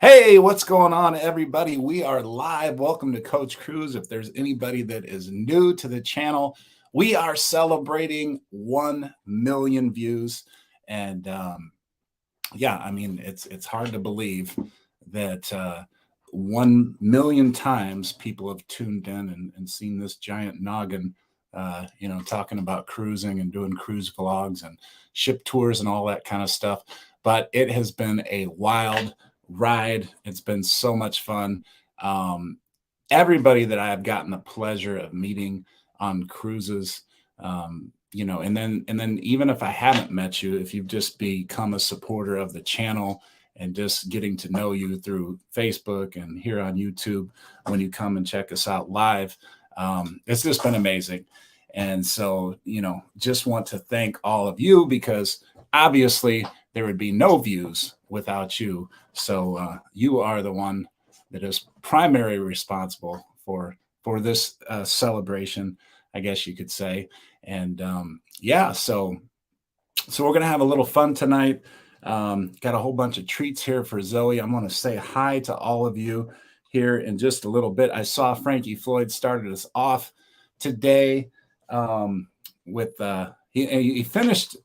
Hey, what's going on, everybody? We are live. Welcome to Coach Cruz. If there's anybody that is new to the channel, we are celebrating 1 million views. And yeah, I mean, it's hard to believe that 1 million times people have tuned in and seen this giant noggin, talking about cruising and doing cruise vlogs and ship tours and all that kind of stuff. But it has been a wild ride. It's been so much fun. Um, Everybody that I have gotten the pleasure of meeting on cruises, and then even if I haven't met you, if you've just become a supporter of the channel and just getting to know you through Facebook and here on YouTube when you come and check us out live, it's just been amazing. And so, just want to thank all of you because obviously there would be no views without you. So you are the one that is primarily responsible for this celebration, I guess you could say. And so we're gonna have a little fun tonight. Got a whole bunch of treats here for Zoe. I'm gonna say hi to all of you here in just a little bit. I saw Frankie Floyd started us off today with he finished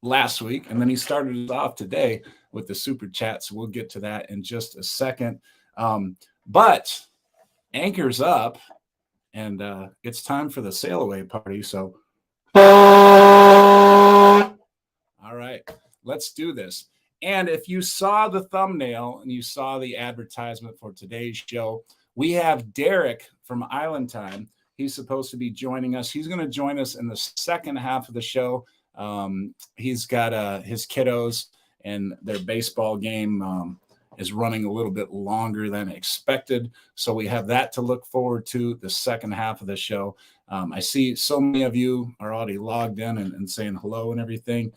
last week, and then he started us off today with the super chat. So we'll get to that in just a second. But anchor's up, and it's time for the sail away party. So, all right, let's do this. And if you saw the thumbnail and you saw the advertisement for today's show, we have Derek from Island Time. He's supposed to be joining us. He's going to join us in the second half of the show. He's got his kiddos, and their baseball game is running a little bit longer than expected. So we have that to look forward to the second half of the show. I see so many of you are already logged in and saying hello and everything.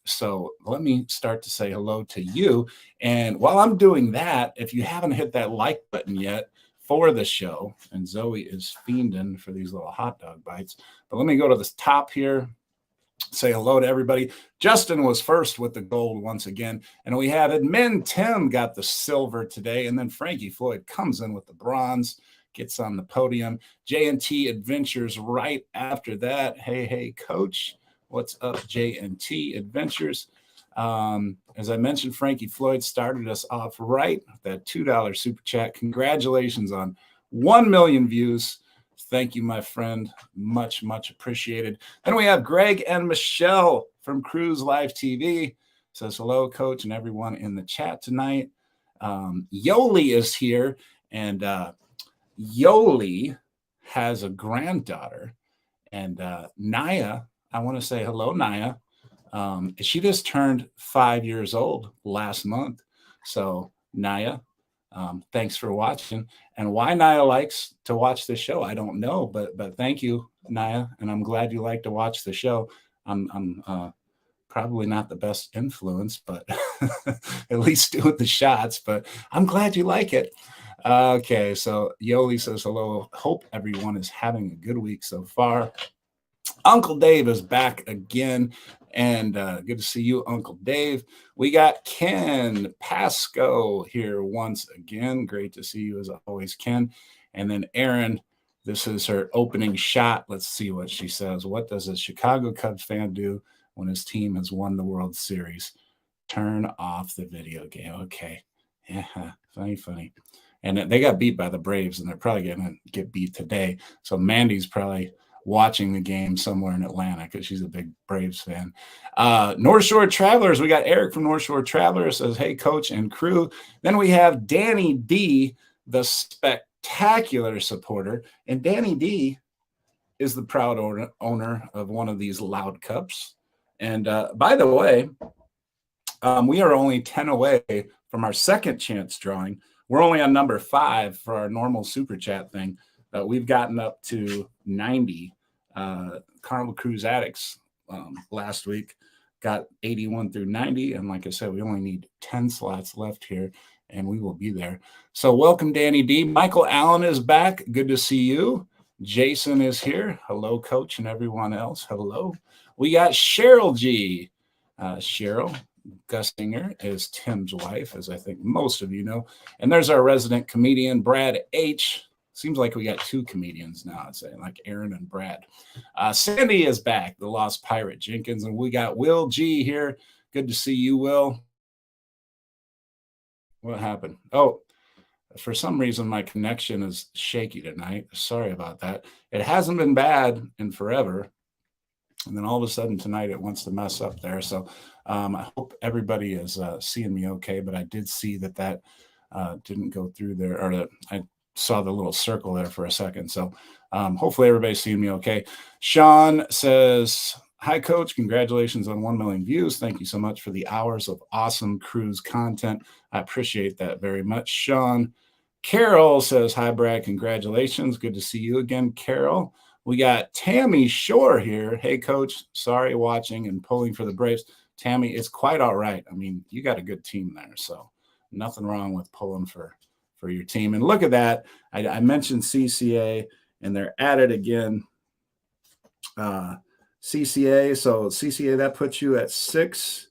So let me start to say hello to you. And while I'm doing that, if you haven't hit that like button yet for the show, and Zoe is fiending for these little hot dog bites, but let me go to the top here. Say hello to everybody. Justin was first with the gold once again. And we have Admin Tim got the silver today. And then Frankie Floyd comes in with the bronze, gets on the podium. J&T Adventures right after that. Hey, coach. What's up, J&T Adventures? As I mentioned, Frankie Floyd started us off right with that $2 super chat. Congratulations on 1 million views. Thank you, my friend. Much, much appreciated. Then we have Greg and Michelle from Cruise Live TV. Says hello, coach, and everyone in the chat tonight. Yoli is here, and Yoli has a granddaughter. And Naya, I want to say hello, Naya. She just turned 5 years old last month. So, Naya, thanks for watching. And why Naya likes to watch the show, I don't know, but thank you, Naya, and I'm glad you like to watch the show. I'm probably not the best influence, but at least doing the shots. But I'm glad you like it. Okay, so Yoli says hello. Hope everyone is having a good week so far. Uncle Dave is back again, and good to see you, Uncle Dave. We got Ken Pasco here once again. Great to see you as always, Ken. And then Erin, this is her opening shot. Let's see what she says. What does a Chicago Cubs fan do when his team has won the World Series? Turn off the video game. Okay. Yeah, funny. And they got beat by the Braves, and they're probably going to get beat today. So Mandy's probably watching the game somewhere in Atlanta because she's a big Braves fan. North Shore Travelers, we got Eric from North Shore Travelers says, hey, coach and crew. Then we have Danny D, the spectacular supporter. And Danny D is the proud owner of one of these Loud Cups. And by the way, we are only 10 away from our second chance drawing. We're only on number 5 for our normal super chat thing. We've gotten up to 90. Carnival Cruise Addicts last week got 81 through 90. And like I said, we only need 10 slots left here, and we will be there. So welcome, Danny D. Michael Allen is back. Good to see you. Jason is here. Hello, coach, and everyone else. Hello. We got Cheryl G. Cheryl, Gussinger is Tim's wife, as I think most of you know. And there's our resident comedian, Brad H. Seems like we got two comedians now, I'd say, like Aaron and Brad. Sandy is back, the Lost Pirate Jenkins, and we got Will G here. Good to see you, Will. What happened? Oh, for some reason, my connection is shaky tonight. Sorry about that. It hasn't been bad in forever. And then all of a sudden tonight, it wants to mess up there. So I hope everybody is seeing me okay. But I did see that didn't go through there, or that I saw the little circle there for a second. So hopefully everybody's seeing me okay. Sean says, hi, Coach. Congratulations on 1 million views. Thank you so much for the hours of awesome cruise content. I appreciate that very much, Sean. Carol says, hi, Brad. Congratulations. Good to see you again, Carol. We got Tammy Shore here. Hey, Coach. Sorry watching and pulling for the Braves. Tammy, it's quite all right. I mean, you got a good team there, so nothing wrong with pulling for your team. And look at that. I mentioned CCA, and they're at it again. CCA. So CCA, that puts you at 6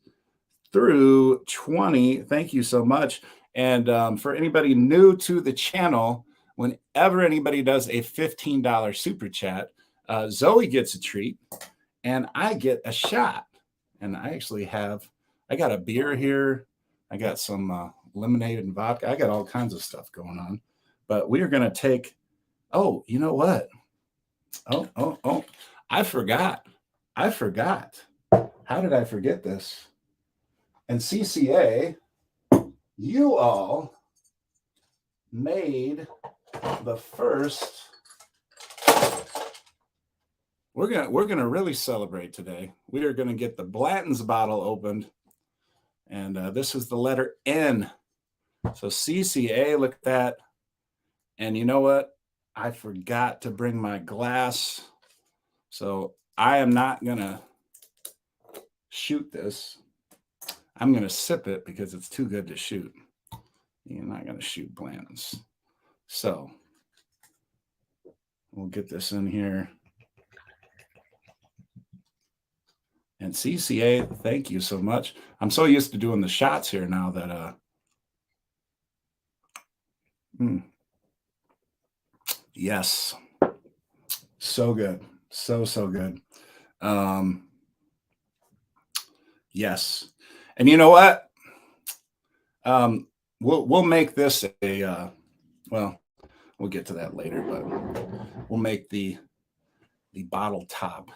through 20. Thank you so much. And for anybody new to the channel, whenever anybody does a $15 super chat, Zoe gets a treat and I get a shot. And I actually I got a beer here. I got some lemonade and vodka. I got all kinds of stuff going on. But we are going to take, oh, you know what? Oh, I forgot. How did I forget this? And CCA, you all made the first. We're gonna really celebrate today. We are gonna get the Blanton's bottle opened, and this is the letter N. So CCA, look at that. And you know what? I forgot to bring my glass, so I am not gonna shoot this. I'm gonna sip it because it's too good to shoot. You're not gonna shoot Blanton's. So we'll get this in here. And CCA, thank you so much. I'm so used to doing the shots here now that yes. So good. So good. Yes. And you know what? We'll make this a well, we'll get to that later, but we'll make the bottle top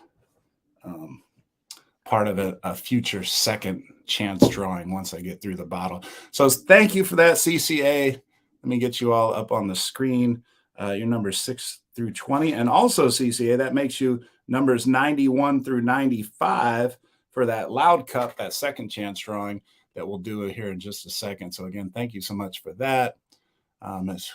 part of a future second chance drawing once I get through the bottle. So thank you for that, CCA. Let me get you all up on the screen. Your numbers 6 through 20. And also, CCA, that makes you numbers 91 through 95 for that Loud Cup, that second chance drawing that we'll do here in just a second. So again, thank you so much for that.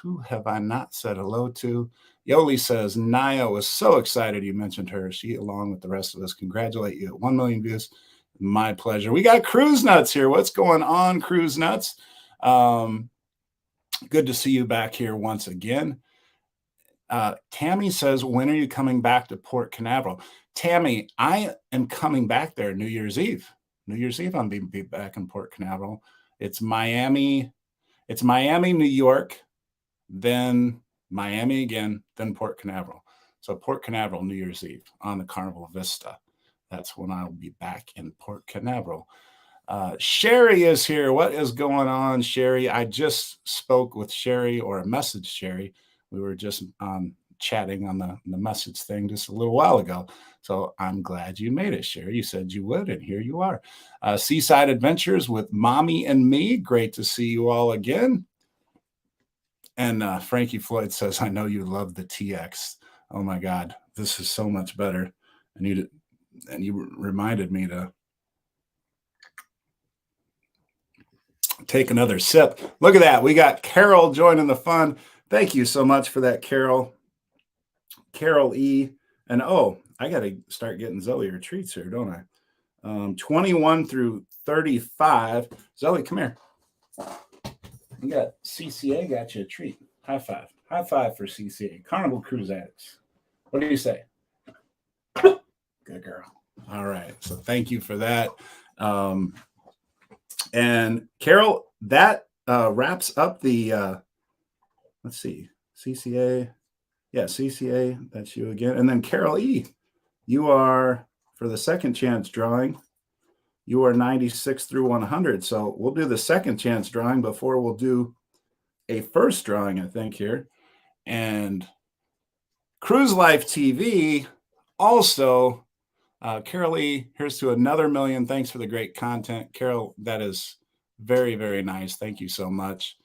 Who have I not said hello to? Yoli says, Naya was so excited you mentioned her. She, along with the rest of us, congratulate you at 1 million views. My pleasure. We got Cruise Nuts here. What's going on, Cruise Nuts? Good to see you back here once again. Tammy says, when are you coming back to Port Canaveral? Tammy, I am coming back there New Year's Eve. New Year's Eve, I'm being back in Port Canaveral. It's Miami, New York, then Miami again, then Port Canaveral. So Port Canaveral, New Year's Eve on the Carnival Vista. That's when I'll be back in Port Canaveral. Sherry is here. What is going on, Sherry? I just spoke with Sherry, or messaged Sherry. We were just chatting on the message thing just a little while ago. So I'm glad you made it, Sherry. You said you would, and here you are. Seaside Adventures with Mommy and Me. Great to see you all again. And Frankie Floyd says, I know you love the TX. Oh my God, this is so much better. And you reminded me to take another sip. Look at that. We got Carol joining the fun. Thank you so much for that, Carol. Carol E. And oh, I got to start getting Zoe her treats here, don't I? 21 through 35. Zoe, come here. You got CCA got you a treat. High five. High five for CCA. Carnival Cruise Addicts. What do you say? Good girl. All right. So thank you for that. And Carol, that wraps up the, let's see, CCA. Yeah, CCA, that's you again. And then Carol E., you are, for the second chance drawing, you are 96 through 100. So we'll do the second chance drawing before we'll do a first drawing, I think, here. And Cruise Life TV also, Carol E., here's to another million. Thanks for the great content. Carol, that is very, very nice. Thank you so much.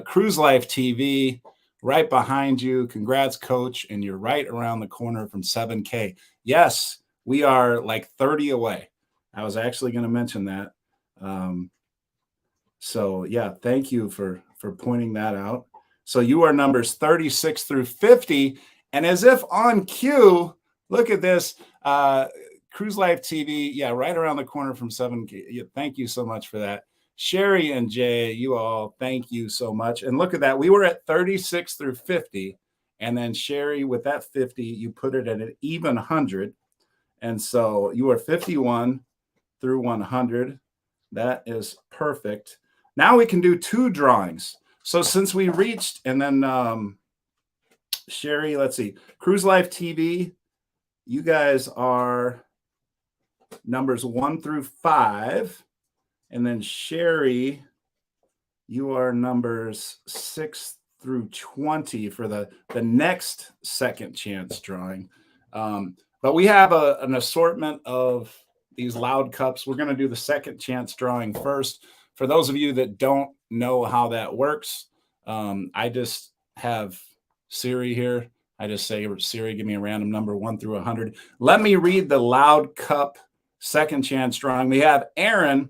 Cruise Life TV, right behind you. Congrats, coach. And you're right around the corner from 7K. Yes, we are like 30 away. I was actually going to mention that. So yeah, thank you for pointing that out. So you are numbers 36 through 50. And as if on cue, look at this. Cruise Life TV, yeah, right around the corner from 7K. Yeah, thank you so much for that. Sherry and Jay, you all, thank you so much. And look at that. We were at 36 through 50. And then Sherry, with that 50, you put it at an even 100. And so you are 51 through 100. That is perfect. Now we can do two drawings. So since we reached, and then Sherry, let's see, Cruise Life TV, you guys are numbers 1 through 5. And then Sherry, you are numbers 6 through 20 for the next second chance drawing. But we have an assortment of these loud cups. We're going to do the second chance drawing first. For those of you that don't know how that works, I just have Siri here. I just say, Siri, give me a random number 1 through 100. Let me read the loud cup second chance drawing. We have Aaron,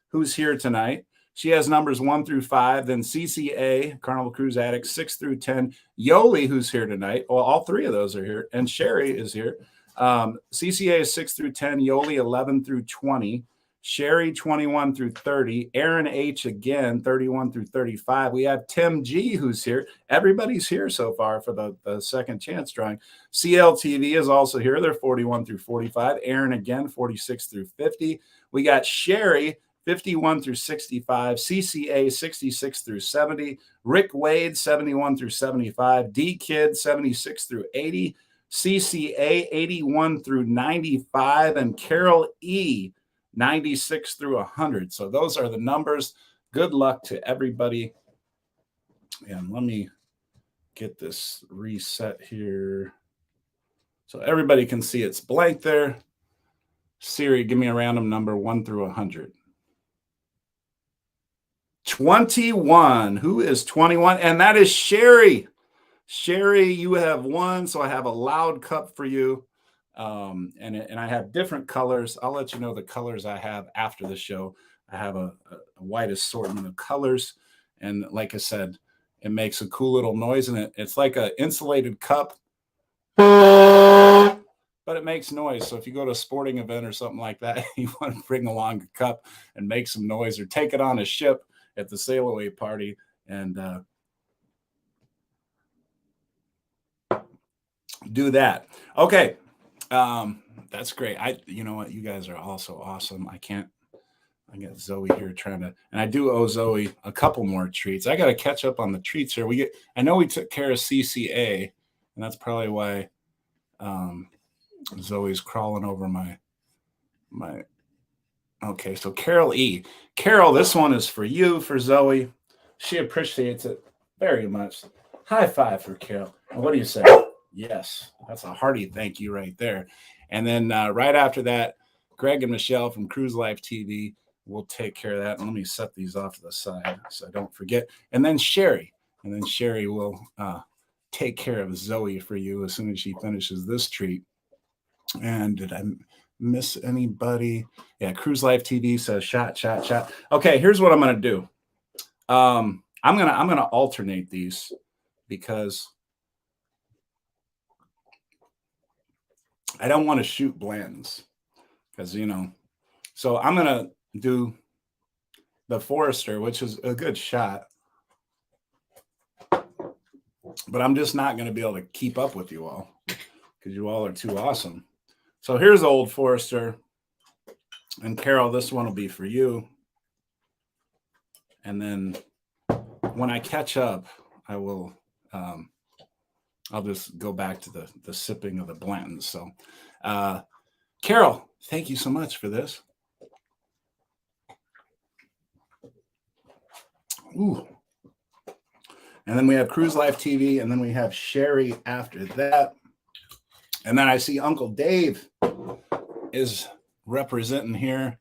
who's here tonight. She has numbers 1 through 5. Then CCA, Carnival Cruise Addict, 6 through 10. Yoli, who's here tonight. Well, all three of those are here. And Sherry is here. CCA is 6 through 10. Yoli, 11 through 20. Sherry, 21 through 30. Aaron H. again, 31 through 35. We have Tim G., who's here. Everybody's here so far for the second chance drawing. CLTV is also here. They're 41 through 45. Aaron again, 46 through 50. We got Sherry, 51 through 65. CCA, 66 through 70. Rick Wade, 71 through 75. D Kid, 76 through 80. CCA, 81 through 95. And Carol E., 96 through 100. So those are the numbers. Good luck to everybody. And let me get this reset here so everybody can see it's blank there. Siri, give me a random number 1 through 100. 21. Who is 21? And that is Sherry. Sherry, you have won. So I have a loud cup for you. And I have different colors. I'll let you know the colors I have after the show. I have a wide assortment of colors. And like I said, it makes a cool little noise. And it's like an insulated cup, but it makes noise. So if you go to a sporting event or something like that, you want to bring along a cup and make some noise, or take it on a ship at the sail away party and do that. Okay. That's great. You know what? You guys are also awesome. I got Zoe here trying to, and I do owe Zoe a couple more treats. I got to catch up on the treats here. I know we took care of CCA, and that's probably why Zoe's crawling over my. Okay, so Carol E. Carol, this one is for you, for Zoe. She appreciates it very much. High five for Carol. What do you say? Yes, that's a hearty thank you right there. And then right after that, Greg and Michelle from Cruise Life TV will take care of that. And let me set these off to the side so I don't forget. And then Sherry. will take care of Zoe for you as soon as she finishes this treat. And did I miss anybody? Yeah, Cruise Life TV says shot. Okay, here's what I'm going to do. I'm going to alternate these because I don't want to shoot Bland's because, so I'm going to do the Forester, which is a good shot, but I'm just not going to be able to keep up with you all because you all are too awesome. So here's Old Forester, and Carol, this one will be for you. And then when I catch up, I will, I'll just go back to the sipping of the Blantons. So, Carol, thank you so much for this. Ooh. And then we have Cruise Life TV, and then we have Sherry after that. And then I see Uncle Dave is representing here.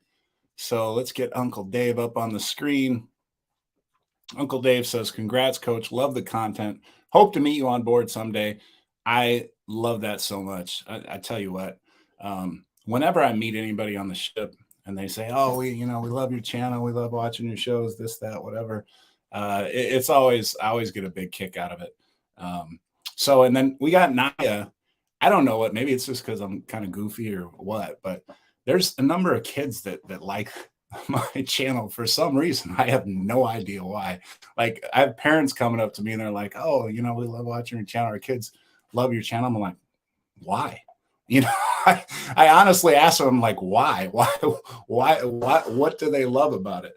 So let's get Uncle Dave up on the screen. Uncle Dave says, congrats, coach. Love the content. Hope to meet you on board someday. I love that so much. I tell you what, whenever I meet anybody on the ship and they say, oh, we love your channel. We love watching your shows, this, that, whatever. It's always, I always get a big kick out of it. So, and then we got Naya. I don't know what, maybe it's just because I'm kind of goofy or what, but there's a number of kids that like my channel for some reason. I have no idea why. Like, I have parents coming up to me and they're like, oh, we love watching your channel. Our kids love your channel. I'm like, why? I honestly asked them, like, why, what do they love about it?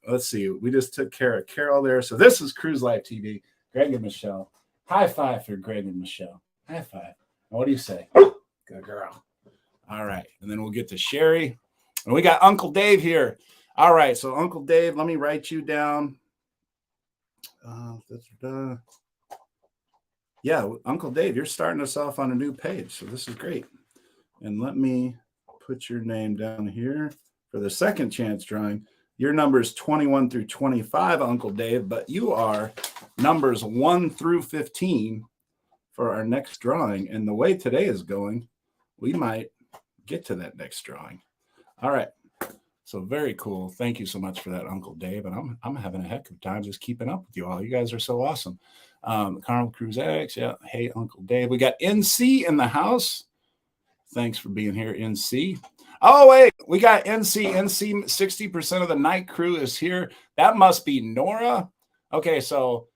Let's see. We just took care of Carol there. So this is Cruise Life TV. Greg and Michelle. High five for Greg and Michelle. High five. What do you say? Good girl. All right. And then we'll get to Sherry. And we got Uncle Dave here. All right. So Uncle Dave, let me write you down. Yeah, Uncle Dave, you're starting us off on a new page. So this is great. And let me put your name down here for the second chance drawing. Your number is 21 through 25, Uncle Dave, but you are numbers 1 through 15 for our next drawing. And the way today is going, we might get to that next drawing. All right. So very cool. Thank you so much for that, Uncle Dave. And I'm having a heck of a time just keeping up with you all. You guys are so awesome. Carl Cruz X. Yeah. Hey, Uncle Dave. We got NC in the house. Thanks for being here, NC. Oh, wait, we got NC. 60% of the night crew is here. That must be Nora. Okay, so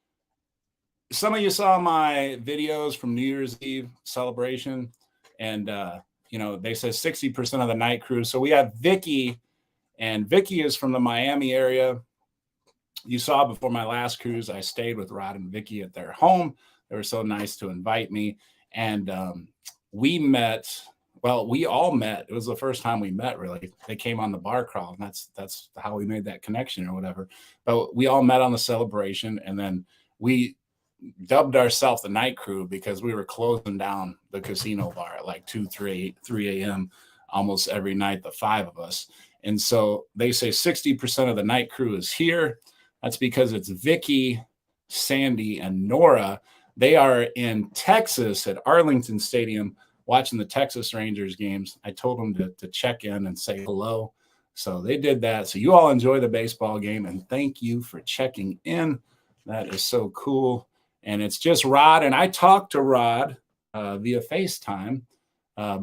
some of you saw my videos from New Year's Eve celebration, and they said 60% of the night crew. So we have Vicky, and Vicky is from the Miami area. You saw before my last cruise, I stayed with Rod and Vicky at their home. They were so nice to invite me, and we met. Well, we all met. It was the first time we met, really. They came on the bar crawl, and that's how we made that connection or whatever. But we all met on the celebration, and then we dubbed ourselves the night crew because we were closing down the casino bar at like 3 a.m. almost every night, the 5 of us. And so they say 60% of the night crew is here. That's because it's Vicky, Sandy, and Nora. They are in Texas at Arlington Stadium watching the Texas Rangers games. I told them to check in and say hello. So they did that. So you all enjoy the baseball game, and thank you for checking in. That is so cool. And it's just Rod, and I talked to Rod via FaceTime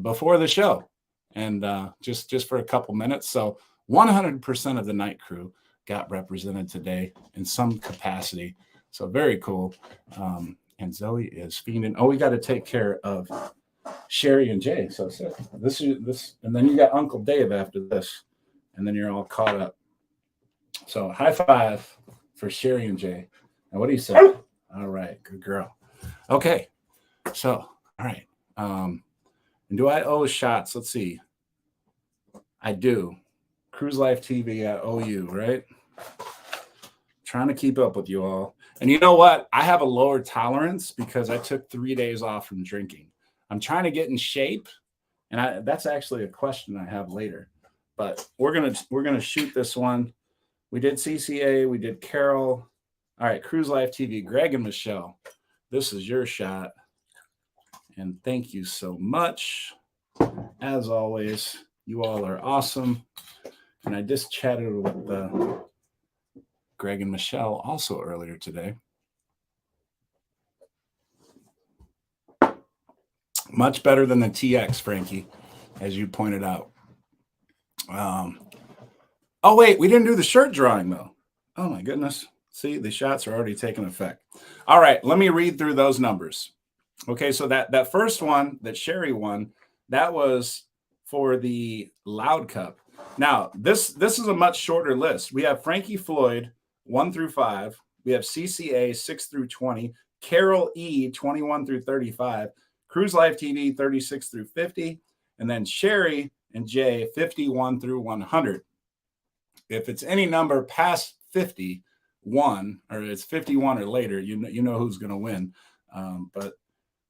before the show, and just for a couple minutes. So 100% of the night crew got represented today in some capacity. So very cool. And Zoe is fiending. Oh, we got to take care of Sherry and Jay. So this, and then you got Uncle Dave after this, and then you're all caught up. So high five for Sherry and Jay. And what do you say? All right, good girl. Okay, so all right. And do I owe shots? Let's see. I do. Cruise Life TV at OU, right? Trying to keep up with you all. And you know what? I have a lower tolerance because I took 3 days off from drinking. I'm trying to get in shape, and that's actually a question I have later. But we're gonna shoot this one. We did CCA, we did Carol. All right, Cruise Life TV, Greg and Michelle. This is your shot, and thank you so much. As always, you all are awesome. And I just chatted with Greg and Michelle also earlier today. Much better than the TX, Frankie, as you pointed out. Oh, wait, we didn't do the shirt drawing, though. Oh, my goodness. See, the shots are already taking effect. All right, let me read through those numbers. Okay, so that first one that Sherry won, that was for the Loud Cup. Now, this is a much shorter list. We have Frankie Floyd, 1 through 5. We have CCA 6 through 20, Carol E 21 through 35, Cruise Life TV 36 through 50, and then Sherry and Jay 51 through 100. If it's any number past 51, or it's 51 or later, you know who's going to win. But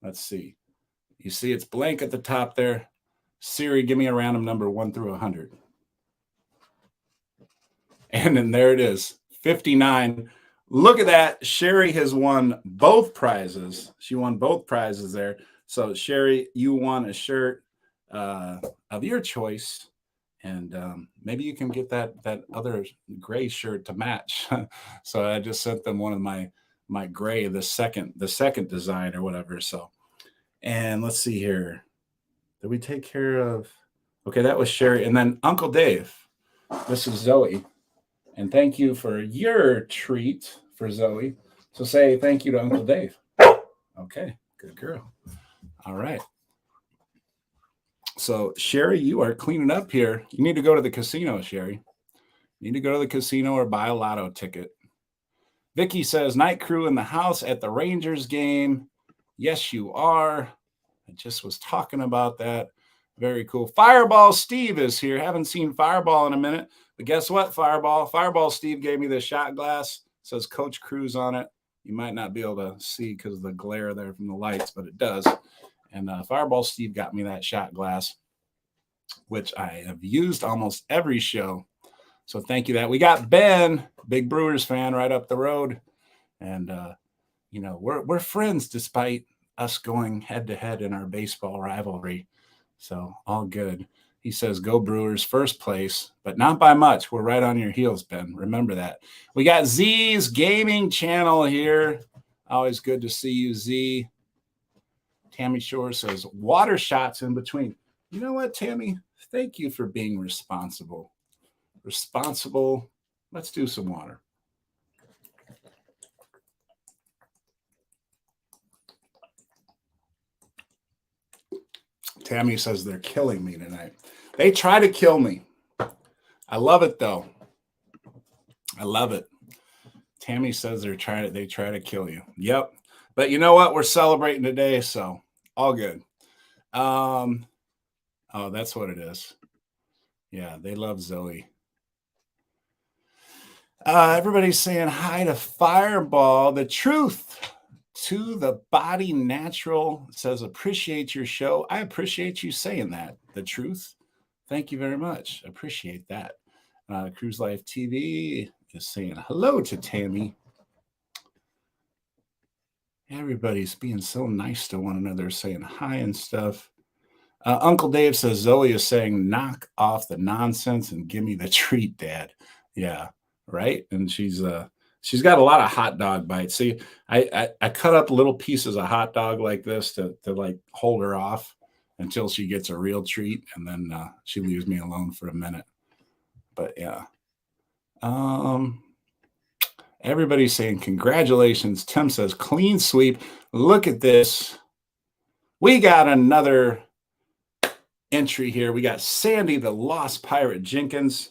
let's see. You see it's blank at the top there. Siri, give me a random number 1 through 100. And then there it is, 59. Look at that. Sherry has won both prizes. She won both prizes there. So Sherry, you won a shirt of your choice. And maybe you can get that other gray shirt to match. So I just sent them one of my gray, the second design or whatever. So, and let's see here. Did we take care of? Okay, that was Sherry. And then Uncle Dave. This is Zoe. And thank you for your treat for Zoe. So say thank you to Uncle Dave. Okay, good girl. All right. So Sherry, you are cleaning up here. You need to go to the casino, Sherry. You need to go to the casino or buy a lotto ticket. Vicky says, night crew in the house at the Rangers game. Yes, you are. I just was talking about that. Very cool. Fireball Steve is here. Haven't seen Fireball in a minute. But guess what, Fireball Steve gave me this shot glass. It says Coach Cruz on it. You might not be able to see because of the glare there from the lights, but it does. And Fireball Steve got me that shot glass, which I have used almost every show. So thank you that. We got Ben, big Brewers fan, right up the road. And, we're friends despite us going head-to-head in our baseball rivalry. So all good. He says, go Brewers, first place, but not by much. We're right on your heels, Ben. Remember that. We got Z's Gaming Channel here. Always good to see you, Z. Tammy Shore says, water shots in between. You know what, Tammy? Thank you for being responsible. Responsible. Let's do some water. Tammy says they're killing me tonight. They try to kill me. I love it, though. I love it. Tammy says they try to kill you. Yep. But you know what? We're celebrating today, so all good. Oh, that's what it is. Yeah, they love Zoe. Everybody's saying hi to Fireball. The truth to the body natural says, appreciate your show. I appreciate you saying that. The truth. Thank you very much. Appreciate that. Cruise Life TV is saying hello to Tammy. Everybody's being so nice to one another, saying hi and stuff. Uncle Dave says Zoe is saying, knock off the nonsense and give me the treat, Dad. Yeah, right. And she's got a lot of hot dog bites. See, I cut up little pieces of hot dog like this to like hold her off until she gets a real treat, and then she leaves me alone for a minute. But yeah. Everybody's saying congratulations. Tim says clean sweep. Look at this. We got another entry here. We got Sandy, the Lost Pirate Jenkins.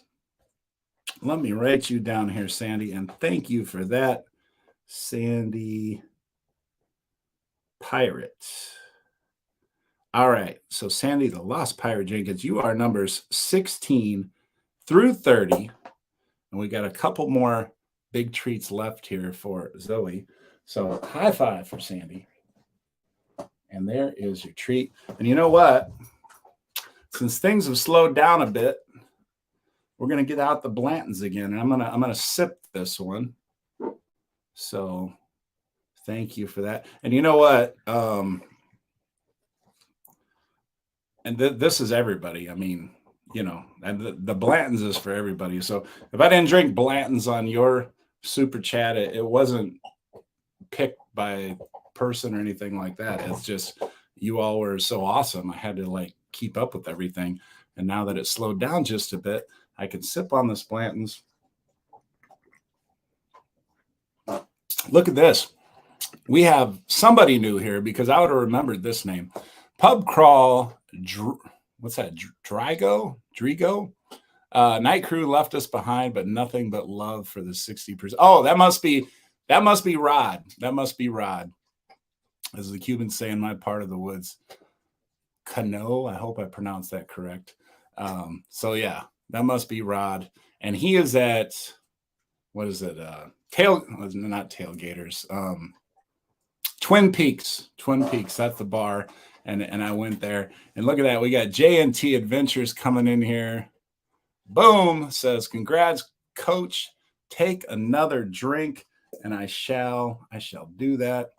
Let me write you down here, Sandy, and thank you for that, Sandy Pirate. All right, so Sandy, the Lost Pirate Jenkins, you are numbers 16 through 30, and we got a couple more big treats left here for Zoe. So high five for Sandy. And there is your treat. And you know what? Since things have slowed down a bit, we're going to get out the Blantons again. And I'm going to sip this one. So thank you for that. And you know what? And this is everybody. I mean, and the Blantons is for everybody. So if I didn't drink Blantons on your super chat, it wasn't picked by person or anything like that. It's just you all were so awesome. I had to keep up with everything. And now that it's slowed down just a bit, I can sip on this Blantons. Look at this. We have somebody new here because I would have remembered this name. Pub Crawl, what's that? Drigo? Night Crew left us behind, but nothing but love for the 60%. Oh, that must be Rod. That must be Rod. As the Cubans say in my part of the woods. Cano. I hope I pronounced that correct. So yeah, that must be Rod. And he is at, what is it? Not Tailgaters. Twin Peaks. Twin Peaks. That's the bar. And I went there. And look at that. We got J&T Adventures coming in here. Boom. Says, congrats, coach. Take another drink. And I shall do that.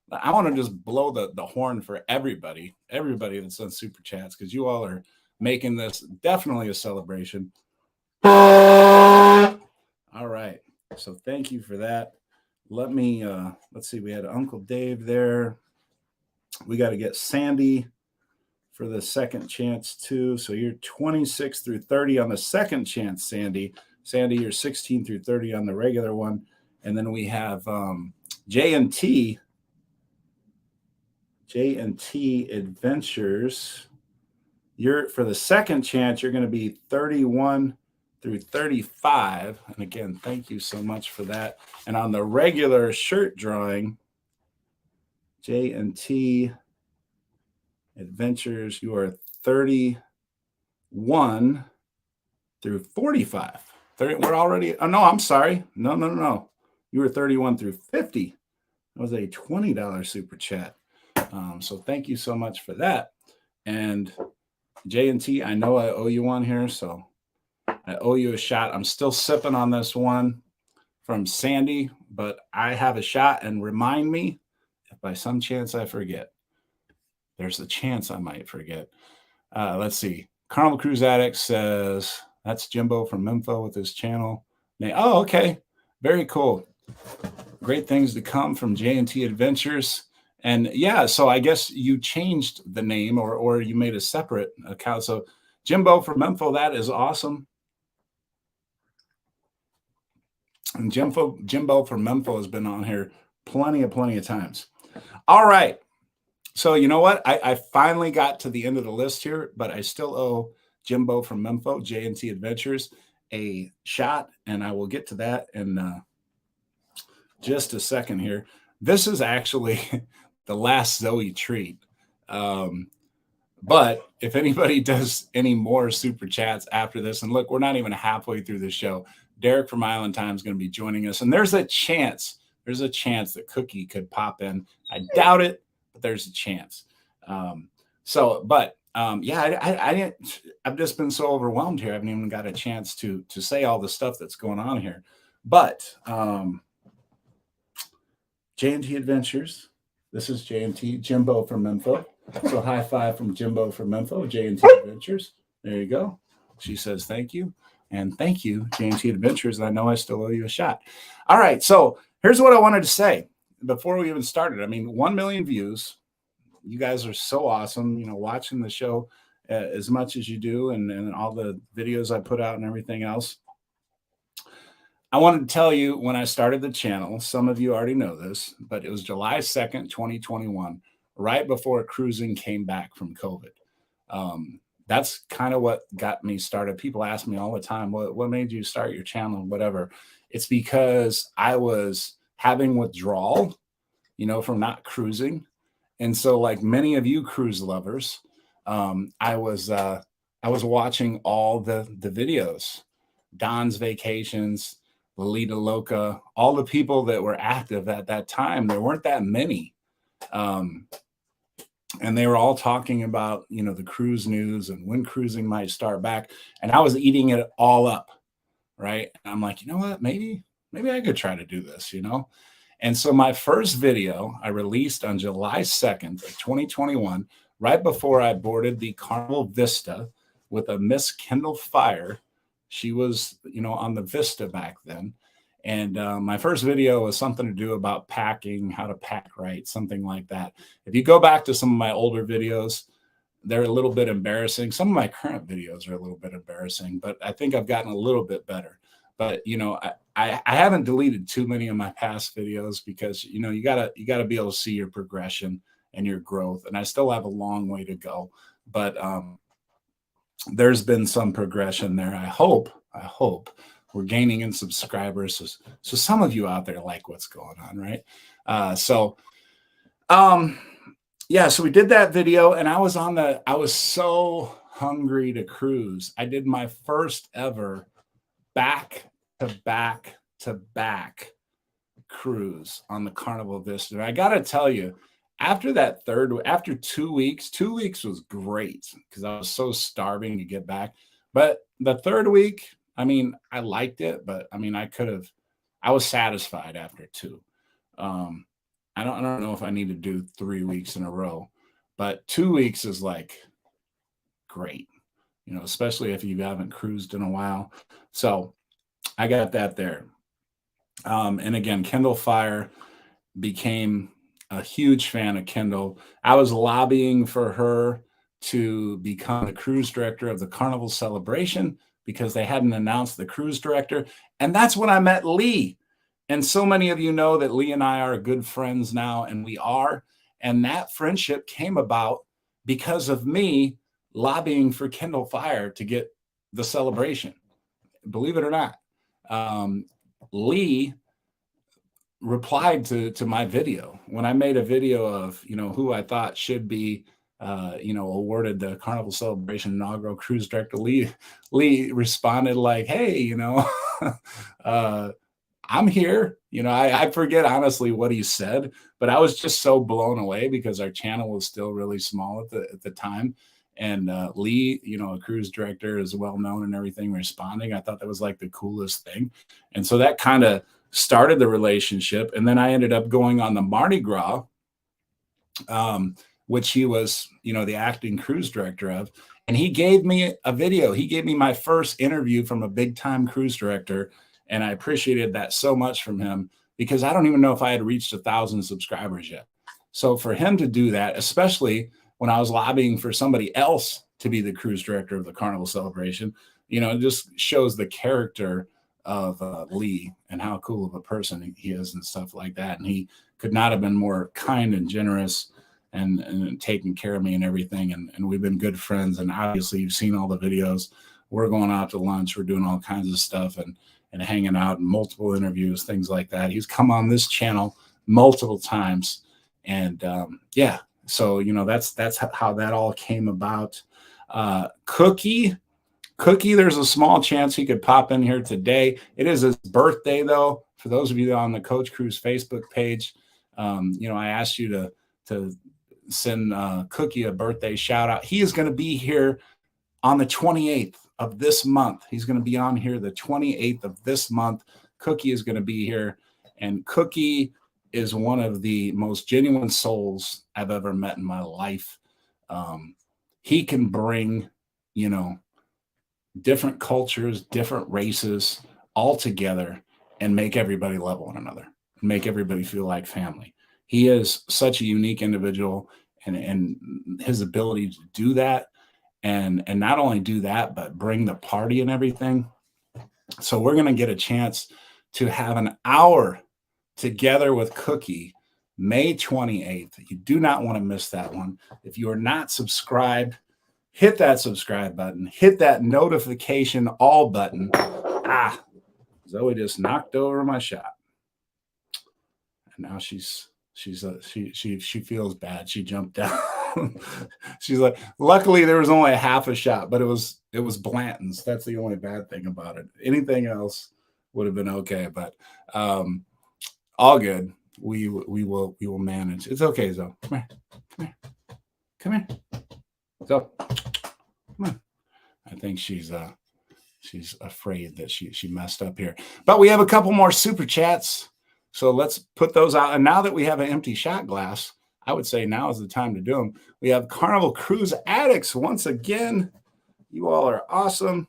I want to just blow the horn for everybody that's on Super Chats, because you all are making this definitely a celebration. All right. So thank you for that. Let me, let's see. We had Uncle Dave there. We got to get Sandy for the second chance too. So you're 26 through 30 on the second chance, Sandy. Sandy, you're 16 through 30 on the regular one. And then we have J&T Adventures. You're, for the second chance, you're going to be 31 through 35. And again, thank you so much for that. And on the regular shirt drawing, J&T Adventures, you are 31 through 45. 30, we're already, oh no, I'm sorry. No. You were 31 through 50. That was a $20 super chat. So thank you so much for that. And J&T, I know I owe you one here, so I owe you a shot. I'm still sipping on this one from Sandy, but I have a shot, and remind me if by some chance I forget. There's a chance I might forget. Let's see. Carmel Cruise Addict says, that's Jimbo from Memphis with his channel. Oh, okay. Very cool. Great things to come from J&T Adventures. And yeah, so I guess you changed the name, or you made a separate account. So Jimbo from Memphis, that is awesome. And Jimbo from Memphis has been on here plenty of times. All right. So you know what? I finally got to the end of the list here, but I still owe Jimbo from Memphis, J&T Adventures, a shot, and I will get to that in just a second here. This is actually the last Zoe treat. But if anybody does any more super chats after this, and look, we're not even halfway through the show. Derek from Island Time is going to be joining us, and there's a chance that Cookie could pop in. I doubt it, but there's a chance. Yeah, I didn't. I've just been so overwhelmed here. I haven't even got a chance to say all the stuff that's going on here. But J&T Adventures. This is J&T, Jimbo from Memphis. So high five from Jimbo from Memphis, J&T Adventures. There you go. She says thank you. And thank you, J&T Adventures. I know I still owe you a shot. All right. So here's what I wanted to say before we even started. I mean, 1 million views. You guys are so awesome, watching the show as much as you do, and all the videos I put out and everything else. I wanted to tell you, when I started the channel, some of you already know this, but it was July 2nd, 2021, right before cruising came back from COVID. That's kind of what got me started. People ask me all the time, what made you start your channel, whatever. It's because I was having withdrawal, from not cruising. And so, like many of you cruise lovers, I was watching all the videos, Don's Vacations, Lolita Loca, all the people that were active at that time. There weren't that many. And they were all talking about, the cruise news and when cruising might start back. And I was eating it all up, right? And I'm like, you know what? Maybe I could try to do this, And so my first video I released on July 2nd of 2021, right before I boarded the Carnival Vista with a Miss Kendall Fire. She was, on the Vista back then. And my first video was something to do about packing, how to pack right, something like that. If you go back to some of my older videos, they're a little bit embarrassing. Some of my current videos are a little bit embarrassing, but I think I've gotten a little bit better. But, I haven't deleted too many of my past videos because, you gotta be able to see your progression and your growth. And I still have a long way to go. But there's been some progression there. I hope we're gaining in subscribers. So some of you out there like what's going on, right? Yeah, so we did that video, and I was so hungry to cruise. I did my first ever back to back cruise on the Carnival Vista. And I got to tell you, after 2 weeks, 2 weeks was great because I was so starving to get back. But the third week, I mean, I liked it, but I mean, I was satisfied after 2. I don't know if I need to do 3 weeks in a row, but 2 weeks is like great, especially if you haven't cruised in a while. So I got that there. And again, Kendall Fire became a huge fan of Kendall. I was lobbying for her to become the cruise director of the Carnival Celebration because they hadn't announced the cruise director. And that's when I met Lee. And so many of you know that Lee and I are good friends now, and we are. And that friendship came about because of me lobbying for Kendall Fire to get the celebration. Believe it or not. Lee replied to my video when I made a video of, who I thought should be, awarded the Carnival Celebration inaugural cruise director. Lee responded like, hey, I'm here. I forget honestly what he said, but I was just so blown away because our channel was still really small at the time. And Lee, a cruise director, is well known and everything, responding. I thought that was like the coolest thing. And so that kind of started the relationship. And then I ended up going on the Mardi Gras, which he was, the acting cruise director of. And he gave me a video. He gave me my first interview from a big time cruise director. And I appreciated that so much from him because I don't even know if I had reached 1,000 subscribers yet. So for him to do that, especially when I was lobbying for somebody else to be the cruise director of the Carnival Celebration, it just shows the character of Lee and how cool of a person he is and stuff like that. And he could not have been more kind and generous and taking care of me and everything. And we've been good friends. And obviously you've seen all the videos. We're going out to lunch. We're doing all kinds of stuff and hanging out, and multiple interviews, things like that. He's come on this channel multiple times. And yeah, so, that's how that all came about. Cookie, there's a small chance he could pop in here today. It is his birthday, though. For those of you on the Coach Cruise Facebook page, I asked you to send Cookie a birthday shout out. He is going to be here on the 28th of this month. He's going to be on here the 28th of this month. Cookie is going to be here, and Cookie is one of the most genuine souls I've ever met in my life. He can bring, different cultures, different races all together and make everybody love one another, make everybody feel like family. He is such a unique individual, and his ability to do that, and not only do that, but bring the party and everything. So we're going to get a chance to have an hour together with Cookie, May 28th. You do not want to miss that one. If you are not subscribed, hit that subscribe button, hit that notification all button. Zoe just knocked over my shot. And now she feels bad. She jumped down. She's like, luckily there was only a half a shot, but it was Blanton's. That's the only bad thing about it. Anything else would have been okay, but all good. We will manage. It's okay, Zoe. Come here. Zoe, come on. I think she's afraid that she messed up here. But we have a couple more super chats. So let's put those out. And now that we have an empty shot glass, I would say now is the time to do them. We have Carnival Cruise Addicts once again. You all are awesome.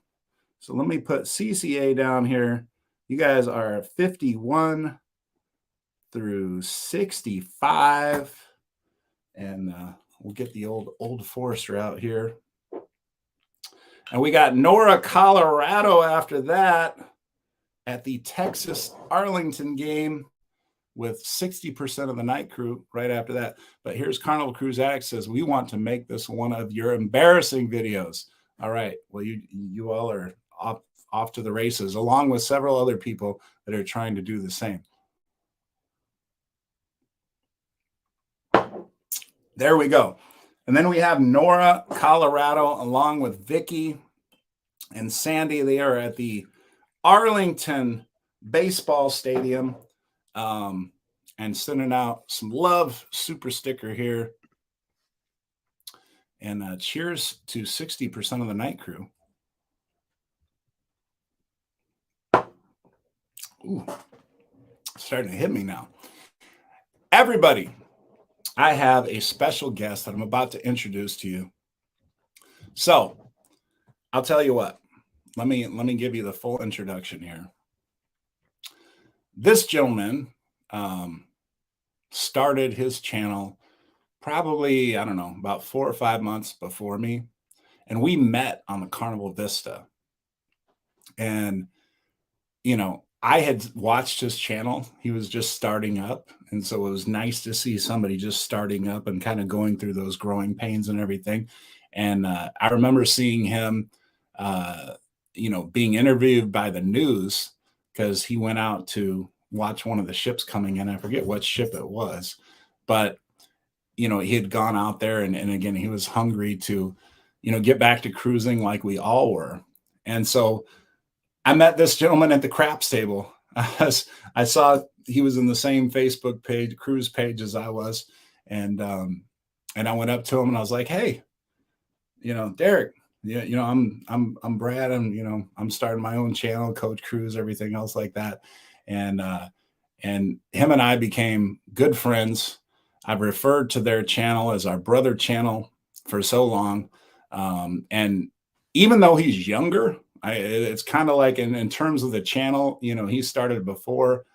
So let me put CCA down here. You guys are 51 through 65. And we'll get the old Forester out here. And we got Nora, Colorado after that at the Texas Arlington game with 60% of the night crew right after that. But here's Carnival Cruise Addicts says, we want to make this one of your embarrassing videos. All right. Well, you all are off to the races, along with several other people that are trying to do the same. There we go. And then we have Nora, Colorado, along with Vicky and Sandy. They are at the Arlington Baseball Stadium, and sending out some love super sticker here. And cheers to 60% of the night crew. Ooh, starting to hit me now. Everybody, I have a special guest that I'm about to introduce to you. So I'll tell you what. Let me give you the full introduction here. This gentleman started his channel probably, I don't know, about 4 or 5 months before me. And we met on the Carnival Vista. And, you know, I had watched his channel. He was just starting up. And so it was nice to see somebody just starting up and kind of going through those growing pains and everything. And I remember seeing him, being interviewed by the news because he went out to watch one of the ships coming in. I forget what ship it was, but, he had gone out there and again, he was hungry to, get back to cruising like we all were. And so I met this gentleman at the craps table. I saw he was in the same Facebook page, cruise page as I was. And I went up to him and I was like, hey, Derek, I'm Brad. I'm starting my own channel, Coach Cruise, everything else like that. And him and I became good friends. I've referred to their channel as our brother channel for so long. And even though he's younger, it's kind of like in terms of the channel, he started before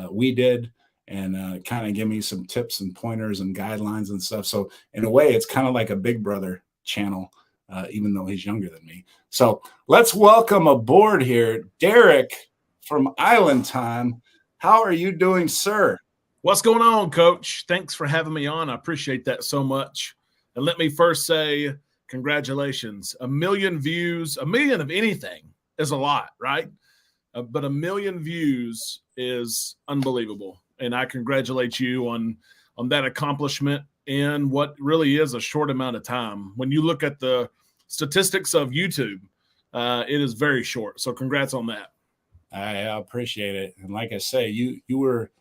we did, and kind of give me some tips and pointers and guidelines and stuff. So in a way, it's kind of like a big brother channel, even though he's younger than me. So let's welcome aboard here, Derek from Island Time. How are you doing, sir? What's going on, Coach? Thanks for having me on. I appreciate that so much. And let me first say, congratulations. 1 million views, 1 million of anything is a lot, right? But 1 million views is unbelievable. And I congratulate you on that accomplishment in what really is a short amount of time. When you look at the statistics of YouTube, it is very short. So congrats on that. I appreciate it. And like I say, you were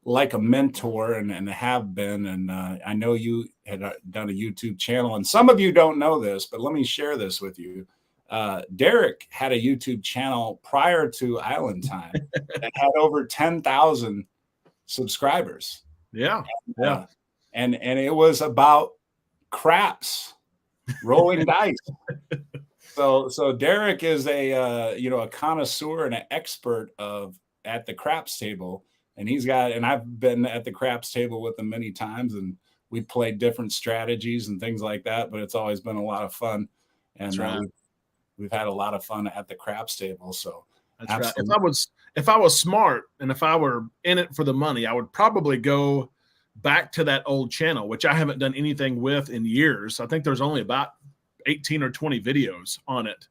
like a mentor and have been. And I know you had done a YouTube channel. And some of you don't know this, but let me share this with you. Derek had a YouTube channel prior to Island Time that had over 10,000 subscribers. Yeah. And it was about craps, rolling dice. So Derek is a connoisseur and an expert at the craps table, and I've been at the craps table with him many times, and we played different strategies and things like that. But it's always been a lot of fun, and that's right. We've had a lot of fun at the craps table. So that's absolutely. Right. If I was smart and if I were in it for the money, I would probably go back to that old channel, which I haven't done anything with in years. I think there's only about 18 or 20 videos on it,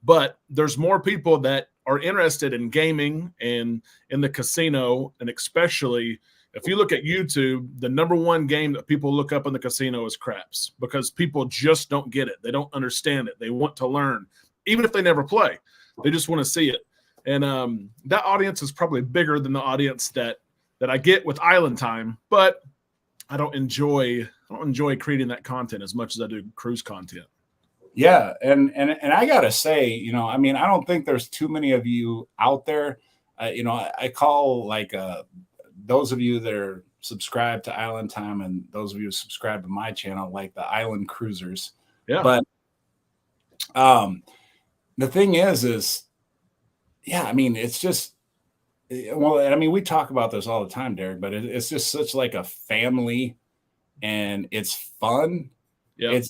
but there's more people that are interested in gaming and in the casino. And especially if you look at YouTube, the number one game that people look up in the casino is craps, because people just don't get it. They don't understand it. They want to learn, even if they never play, they just want to see it. And that audience is probably bigger than the audience that I get with Island Time, but I don't enjoy creating that content as much as I do cruise content. Yeah, and I gotta say, I don't think there's too many of you out there. I call like those of you that are subscribed to Island Time and those of you who subscribe to my channel, like the Island Cruisers. Yeah. But the thing is, yeah, it's just, we talk about this all the time, Derek, but it's just such like a family, and it's fun. Yeah.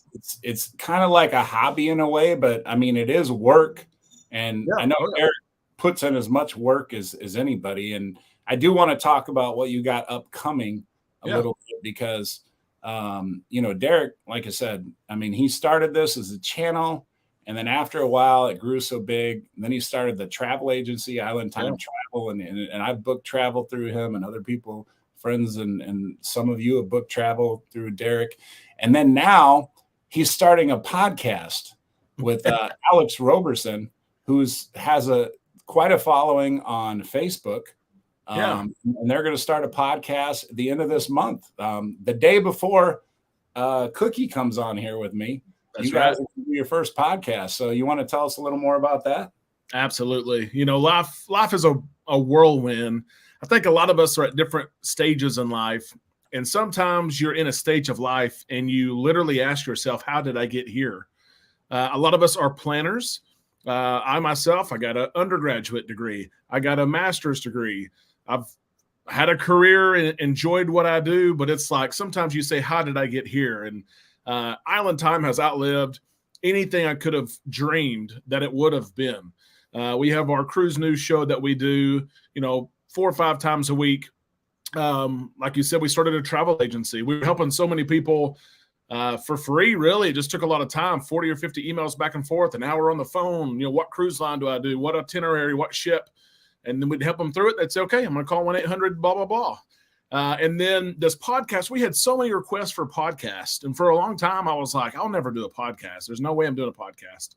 It's kind of like a hobby in a way, but it is work. And I know Eric puts in as much work as anybody. And I do want to talk about what you got upcoming a little bit, because Derek, like I said, he started this as a channel, And then after a while, it grew so big. And then he started the travel agency, Island Time Travel. And I've booked travel through him, and other people, friends, and some of you have booked travel through Derek. And then now he's starting a podcast with Alex Roberson, has quite a following on Facebook. And they're going to start a podcast at the end of this month. The day before Cookie comes on here with me. That's you guys will do your first podcast. So you want to tell us a little more about that? Absolutely. You know, life is a whirlwind. I think a lot of us are at different stages in life. And sometimes you're in a stage of life and you literally ask yourself, how did I get here? A lot of us are planners. I myself, I got an undergraduate degree. I got a master's degree. I've had a career and enjoyed what I do, but it's like sometimes you say, how did I get here? And Island Time has outlived anything I could have dreamed that it would have been. We have our cruise news show that we do, 4 or 5 times a week. Like you said, we started a travel agency. We were helping so many people for free, really. It just took a lot of time, 40 or 50 emails back and forth, an hour on the phone. What cruise line do I do? What itinerary? What ship? And then we'd help them through it. They'd say, okay, I'm going to call 1-800 blah, blah, blah. And then this podcast, we had so many requests for podcasts. And for a long time, I was like, I'll never do a podcast. There's no way I'm doing a podcast.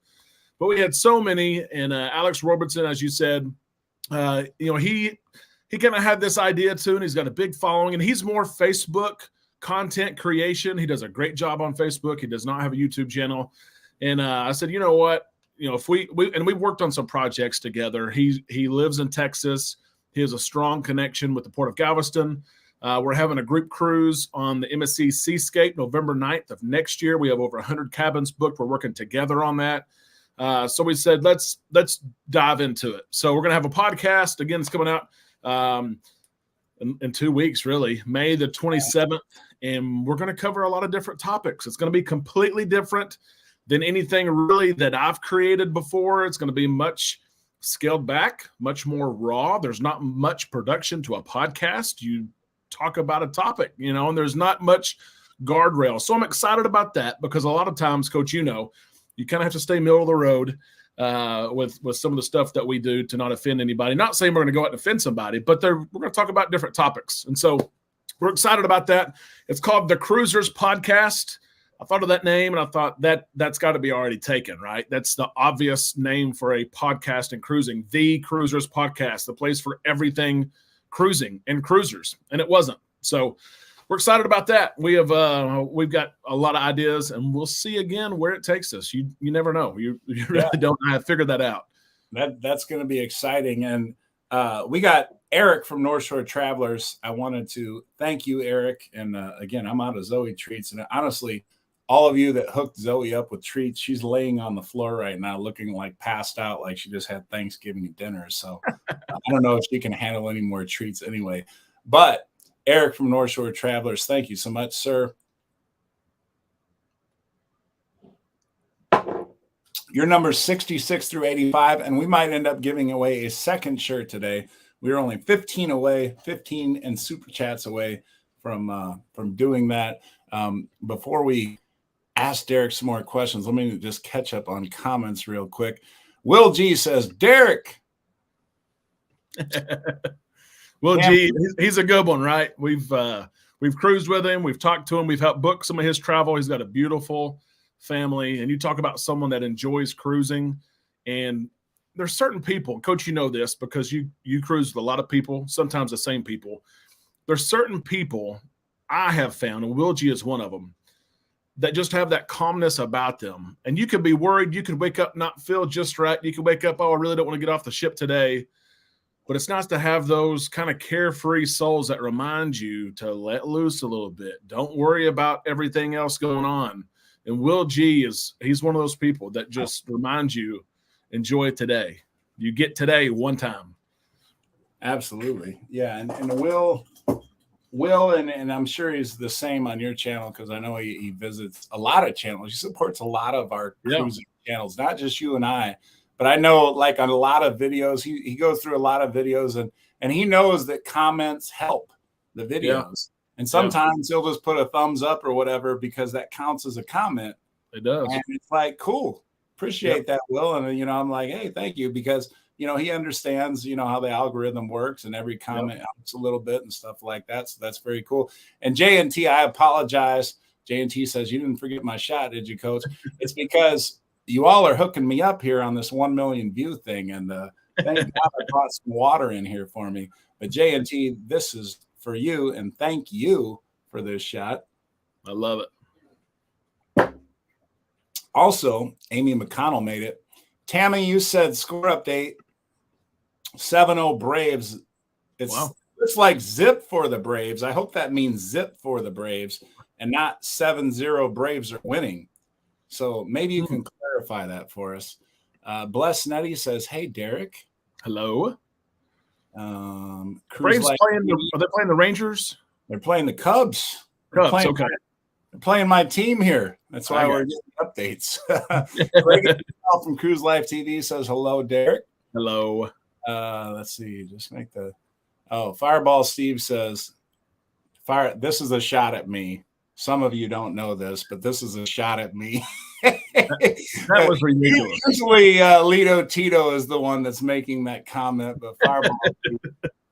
But we had so many. And Alex Robertson, as you said, he kind of had this idea too, and he's got a big following. And he's more Facebook content creation. He does a great job on Facebook. He does not have a YouTube channel. And I said, you know what? If we worked on some projects together. He lives in Texas. He has a strong connection with the Port of Galveston. We're having a group cruise on the MSC Seascape November 9th of next year. We have over 100 cabins booked. We're working together on that. So we said, let's dive into it. So we're going to have a podcast. Again, it's coming out in 2 weeks, really, May the 27th. And we're going to cover a lot of different topics. It's going to be completely different than anything really that I've created before. It's going to be much scaled back, much more raw. There's not much production to a podcast. You talk about a topic, and there's not much guardrail. So I'm excited about that because a lot of times, Coach, you kind of have to stay middle of the road with some of the stuff that we do to not offend anybody. Not saying we're going to go out and offend somebody, but we're going to talk about different topics. And so we're excited about that. It's called The Cruisers Podcast. I thought of that name and I thought that's got to be already taken, right? That's the obvious name for a podcast and cruising. The Cruisers Podcast, the place for everything cruising and cruisers. And it wasn't. So we're excited about that. We've got a lot of ideas, and we'll see again where it takes us. You never know. You really don't know how to figure that out. That's going to be exciting. And we got Eric from North Shore Travelers. I wanted to thank you, Eric. And again, I'm out of Zoe treats. And honestly, all of you that hooked Zoe up with treats, she's laying on the floor right now looking like passed out, like she just had Thanksgiving dinner. So I don't know if she can handle any more treats anyway. But Eric from North Shore Travelers, thank you so much, sir. Your number 66 through 85, and we might end up giving away a second shirt today. We are only 15 and super chats away from doing that. Before we ask Derek some more questions, let me just catch up on comments real quick. Will G says, Derek. Will G, he's a good one, right? We've cruised with him. We've talked to him. We've helped book some of his travel. He's got a beautiful family. And you talk about someone that enjoys cruising. And there's certain people, Coach, you know this because you cruise with a lot of people, sometimes the same people. There's certain people I have found, and Will G is one of them, that just have that calmness about them. And you could be worried. You could wake up not feel just right. You could wake up, oh, I really don't want to get off the ship today. But it's nice to have those kind of carefree souls that remind you to let loose a little bit. Don't worry about everything else going on. And Will G he's one of those people that just reminds you, enjoy today. You get today one time. Absolutely. Yeah. And Will, and I'm sure he's the same on your channel because I know he visits a lot of channels. He supports a lot of our cruising channels, not just you and I. But I know, like on a lot of videos, he goes through a lot of videos, and he knows that comments help the videos. Yeah. And sometimes he'll just put a thumbs up or whatever because that counts as a comment. It does. And it's like, cool. appreciate that, Will. And, I'm like, hey, thank you, because, he understands, how the algorithm works, and every comment helps a little bit and stuff like that. So that's very cool. And JNT, I apologize. JNT says, you didn't forget my shot, did you, Coach? It's because you all are hooking me up here on this 1 million view thing. And thank God I brought some water in here for me. But JNT, this is for you, and thank you for this shot. I love it. Also, Amy McConnell made it. Tammy, you said score update 7-0 Braves. It's like zip for the Braves. I hope that means zip for the Braves and not 7-0 Braves are winning. So maybe you can clarify that for us. Bless Nettie says, hey, Derek. Hello. Braves are they playing the Rangers? They're playing the Cubs. Okay. They're playing my team here. That's why we're getting updates. Greg from Cruise Life TV says, hello, Derek. Hello. Let's see. Just make Fireball Steve says, this is a shot at me. Some of you don't know this, but this is a shot at me. That was ridiculous. Usually, Lito Tito is the one that's making that comment, but Fireball,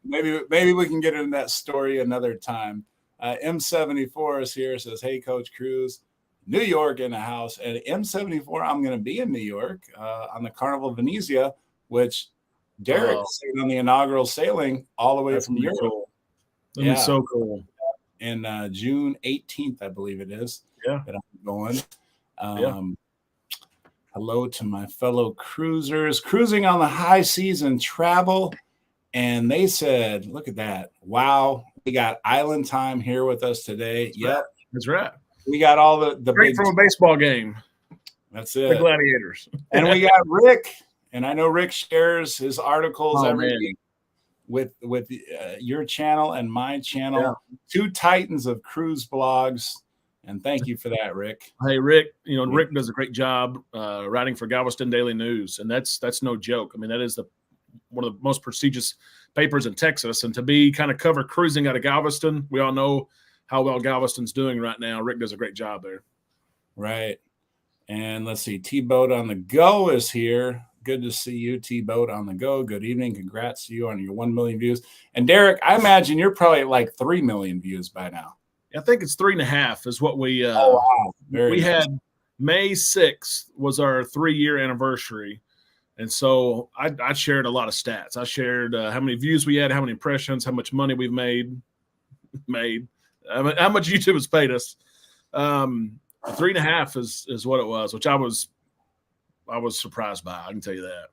maybe we can get into that story another time. M74 is here, says, hey, Coach Cruz, New York in the house. And M74, I'm going to be in New York on the Carnival Venezia, which Derek is on the inaugural sailing all the way from Europe. Cool. That'd be so cool. In June 18th, I believe it is. Yeah. That I'm going. Hello to my fellow cruisers cruising on the high seas and travel. And they said, look at that. Wow. We got Island Time here with us today. That's right. We got all the big from a baseball game. That's it. The Gladiators. And we got Rick. And I know Rick shares his articles every week with your channel and my channel. Yeah. Two titans of cruise blogs. And thank you for that, Rick. Hey, Rick, Rick does a great job writing for Galveston Daily News. And that's no joke. I mean, that is one of the most prestigious papers in Texas. And to be kind of cover cruising out of Galveston, we all know how well Galveston's doing right now. Rick does a great job there. Right. And let's see, T-Boat on the Go is here. Good to see you, T-Boat on the Go. Good evening. Congrats to you on your 1 million views. And Derek, I imagine you're probably at like 3 million views by now. I think it's 3.5 is what we we had. May 6th was our 3-year anniversary. And so I shared a lot of stats. I shared how many views we had, how many impressions, how much money we've made, how much YouTube has paid us. 3.5 is what it was, which I was surprised by. I can tell you that.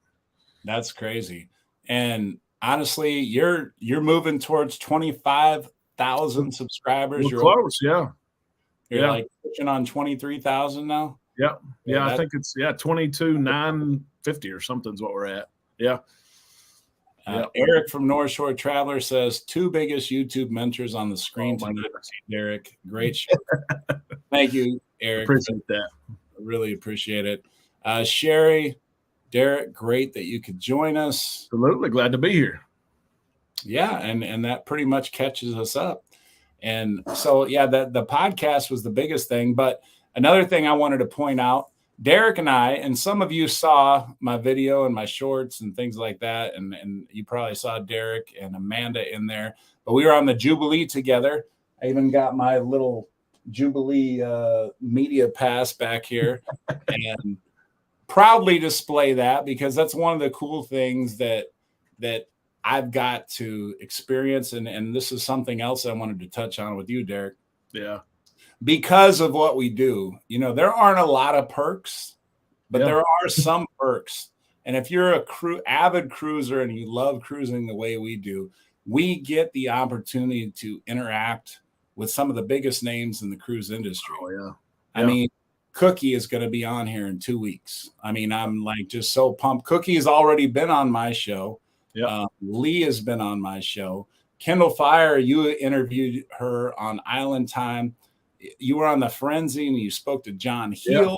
That's crazy. And honestly, you're moving towards 25,000 subscribers. You're close, yeah. You're like pushing on 23,000 now. Yeah. I think it's 22,950 or something is what we're at. Yeah. Eric from North Shore Traveler says 2 biggest YouTube mentors on the screen tonight. Derek, great show. Thank you, Eric. Appreciate that. I really appreciate it. Sherry, Derek, great that you could join us. Absolutely, glad to be here. Yeah, and that pretty much catches us up. And so, the podcast was the biggest thing. But another thing I wanted to point out, Derek and I, and some of you saw my video and my shorts and things like that, and you probably saw Derek and Amanda in there. But we were on the Jubilee together. I even got my little Jubilee media pass back here and proudly display that, because that's one of the cool things that I've got to experience. And this is something else I wanted to touch on with you, Derek. Yeah. Because of what we do, there aren't a lot of perks, but there are some perks. And if you're a avid cruiser and you love cruising the way we do, we get the opportunity to interact with some of the biggest names in the cruise industry. Oh, yeah. I mean, Cookie is going to be on here in 2 weeks. I mean, I'm like just so pumped. Cookie has already been on my show. Yeah. Lee has been on my show. Kendall Fire, you interviewed her on Island Time. You were on the Frenzy and you spoke to John Heel.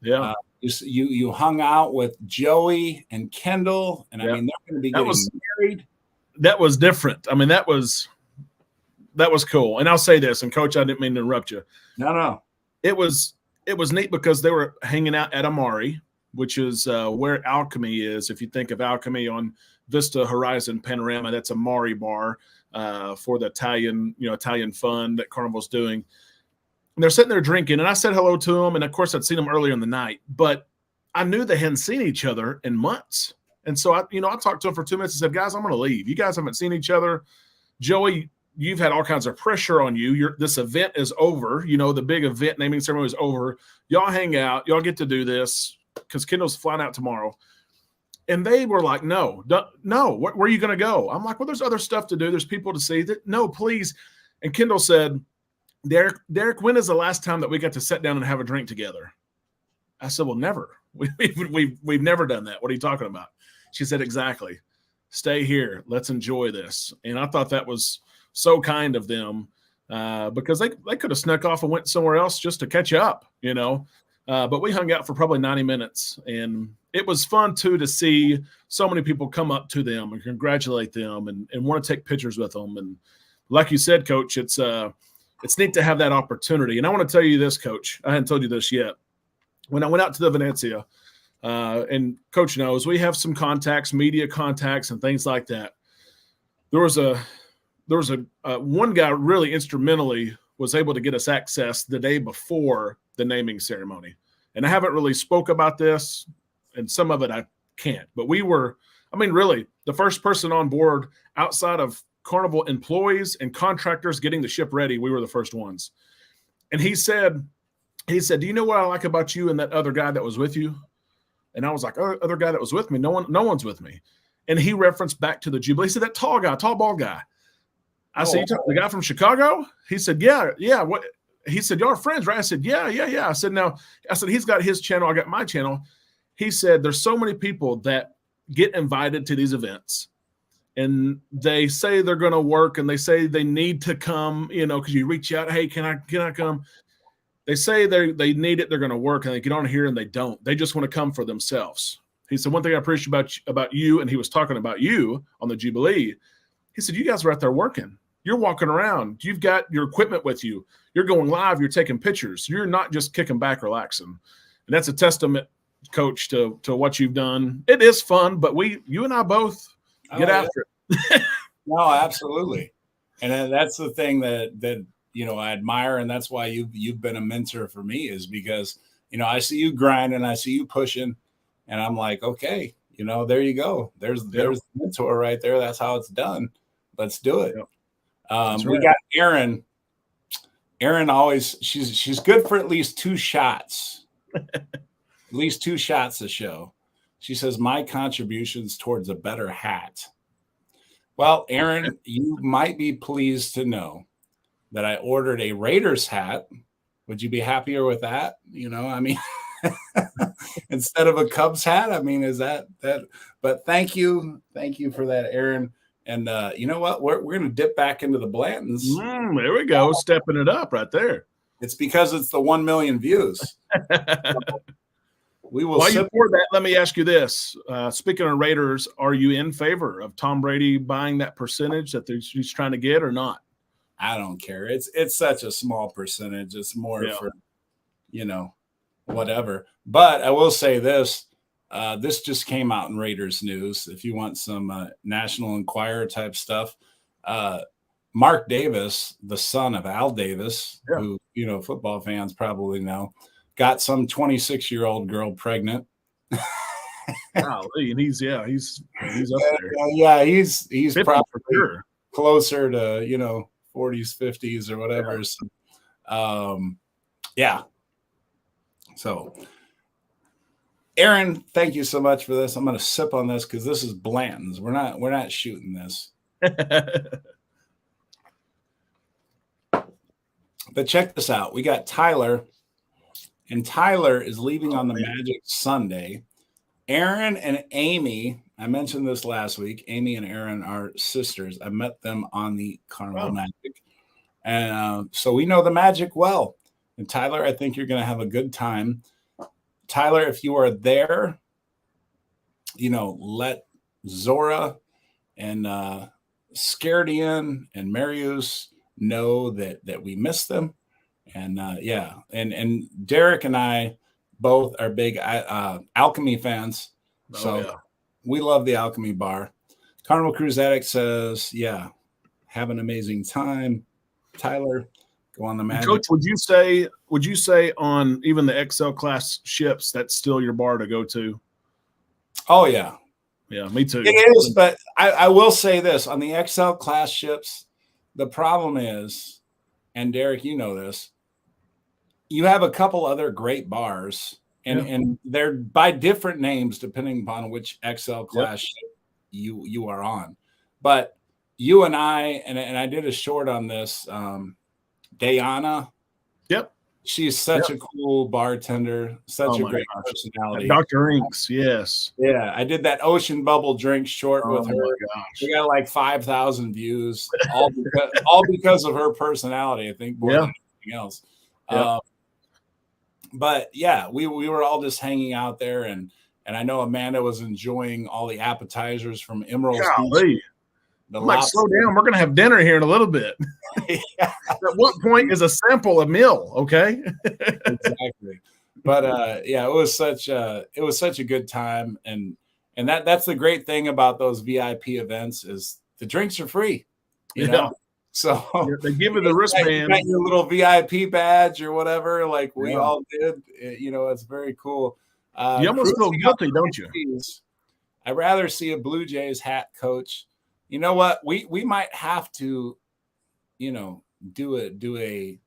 Yeah. You hung out with Joey and Kendall, and I mean they're going to be getting married. That was different. I mean, that was cool. And I'll say this, and Coach, I didn't mean to interrupt you. No. It was neat because they were hanging out at Amari, which is where Alchemy is. If you think of Alchemy on Vista Horizon Panorama, that's a Mari bar for the Italian fun that Carnival's doing. And they're sitting there drinking, and I said hello to them, and of course I'd seen them earlier in the night, but I knew they hadn't seen each other in months. And so I talked to them for 2 minutes and said, guys, I'm going to leave. You guys haven't seen each other. Joey, you've had all kinds of pressure on you. This event is over. The big event naming ceremony is over. Y'all hang out. Y'all get to do this because Kendall's flying out tomorrow. And they were like, no, where are you going to go? I'm like, well, there's other stuff to do. There's people to see. No, please. And Kendall said, Derek, when is the last time that we got to sit down and have a drink together? I said, well, never. We've never done that. What are you talking about? She said, exactly. Stay here. Let's enjoy this. And I thought that was so kind of them because they could have snuck off and went somewhere else just to catch up, But we hung out for probably 90 minutes. And it was fun, too, to see so many people come up to them and congratulate them and want to take pictures with them. And like you said, Coach, it's neat to have that opportunity. And I want to tell you this, Coach. I hadn't told you this yet. When I went out to the Venezia, and Coach knows, we have some contacts, media contacts, and things like that. There was a one guy really instrumentally was able to get us access the day before the naming ceremony. And I haven't really spoke about this, and some of it I can't. But we were, really, the first person on board outside of Carnival employees and contractors getting the ship ready. We were the first ones. And he said, do you know what I like about you and that other guy that was with you? And I was like, oh, other guy that was with me? No one's with me. And he referenced back to the Jubilee. He said, that tall bald guy. I said, the guy from Chicago? He said, yeah. What? He said, y'all are friends, right? I said, yeah. I said, he's got his channel. I got my channel. He said, there's so many people that get invited to these events and they say they're going to work and they say they need to come, because you reach out, hey, can I come? They say they need it, they're going to work, and they get on here and they don't. They just want to come for themselves. He said, one thing I appreciate about you, and he was talking about you on the Jubilee, he said, you guys are out there working. You're walking around. You've got your equipment with you. You're going live. You're taking pictures. You're not just kicking back, relaxing. And that's a testament, Coach, to what you've done. It is fun, but you and I both get after it. No, absolutely. And that's the thing that I admire, and that's why you've been a mentor for me, is because I see you grinding, I see you pushing, and I'm like, okay, there you go. There's the mentor right there. That's how it's done. Let's do it. Yep. Right. We got Erin. Erin always she's good for at least 2 shots. At least 2 shots a show. She says, my contributions towards a better hat. Well, Erin, you might be pleased to know that I ordered a Raiders hat. Would you be happier with that? Instead of a Cubs hat? Is that? But thank you for that, Erin. And you know what? We're going to dip back into the Blantons. There we go, stepping it up right there. It's because it's the 1 million views. We will. While you pour that, let me ask you this. Speaking of Raiders, are you in favor of Tom Brady buying that percentage that he's trying to get or not? I don't care. It's such a small percentage. It's more for, whatever. But I will say this. This just came out in Raiders news. If you want some National Enquirer type stuff, Mark Davis, the son of Al Davis, who, football fans probably know, got some 26-year-old girl pregnant. And he's up there. Yeah, he's probably closer to, 40s, 50s or whatever. Yeah. So, Erin, thank you so much for this. I'm going to sip on this because this is Blanton's. We're not shooting this. But check this out. We got Tyler, and Tyler is leaving on the Magic Sunday. Erin and Amy, I mentioned this last week. Amy and Erin are sisters. I met them on the Carnival Magic. And so we know the Magic well. And Tyler, I think you're going to have a good time. Tyler, if you are there, let Zora and Scardian and Marius know that we miss them. And and Derek and I both are big Alchemy fans. So yeah. we love the Alchemy bar. Carnival Cruise Addict says, yeah, have an amazing time. Tyler, go on the Magic. Coach, would you say on even the XL class ships, that's still your bar to go to? Oh, yeah. Yeah, me too. It is, but I will say this. On the XL class ships, the problem is, and Derek, you know this, you have a couple other great bars, and they're by different names depending upon which XL class ship you are on. But you and I did a short on this, Dayana. Yep. She's such a cool bartender, such a great personality. Dr. Inks, yes. Yeah, I did that Ocean Bubble drink short with her. Gosh. We got like 5,000 views, all because of her personality, I think, more than anything else. But yeah, we were all just hanging out there, and I know Amanda was enjoying all the appetizers from Emerald's. I'm like, slow down. We're going to have dinner here in a little bit. At what point is a sample a meal? Okay. Exactly. But yeah, it was such a good time. And that's the great thing about those VIP events is the drinks are free, you know? So they give you the wristband. You got your little VIP badge or whatever, like we all did. It's very cool. You almost feel guilty, don't you? I'd rather see a Blue Jays hat, Coach. You know what? We might have to, do a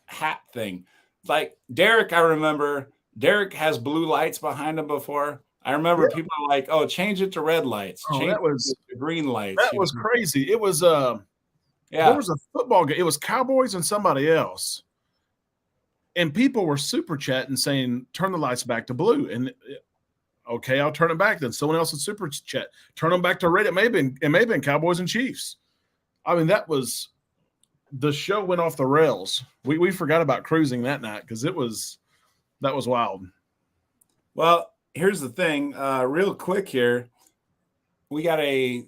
hat thing. Like Derek, I remember Derek has blue lights behind him before. I remember people are like, "Oh, change it to red lights. Change it to green lights." That was crazy. It was there was a football game. It was Cowboys and somebody else, and people were super chatting saying, "Turn the lights back to blue." And okay, I'll turn it back. Then someone else would super chat, turn them back to red. It may have been Cowboys and Chiefs. I mean, the show went off the rails. We forgot about cruising that night because that was wild. Well, here's the thing, real quick here. We got a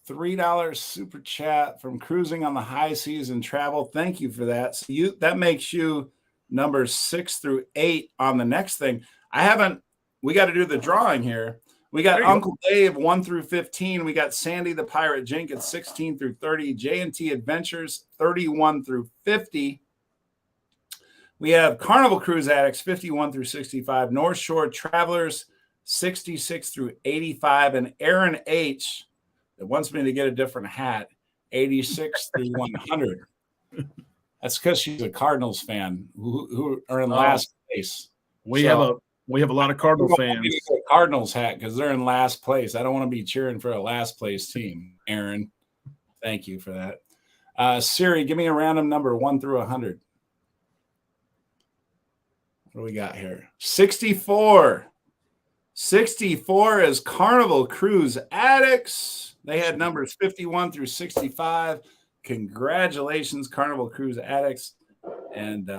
$3 super chat from Cruising on the High Seas and Travel. Thank you for that. So that makes you numbers 6 through 8 on the next thing. We got to do the drawing here. We got Uncle Dave 1 through 15. We got Sandy the Pirate Jenkins 16 through 30. J&T Adventures 31 through 50. We have Carnival Cruise Addicts 51 through 65. North Shore Travelers 66 through 85. And Aaron H. that wants me to get a different hat 86 through 100. That's because she's a Cardinals fan who are in last place. We have a lot of Cardinal fans. A Cardinals hat because they're in last place. I don't want to be cheering for a last place team. Aaron, thank you for that. Siri, give me a random number 1 through 100. What do we got here? 64. 64 is Carnival Cruise Addicts. They had numbers 51 through 65. Congratulations, Carnival Cruise Addicts. And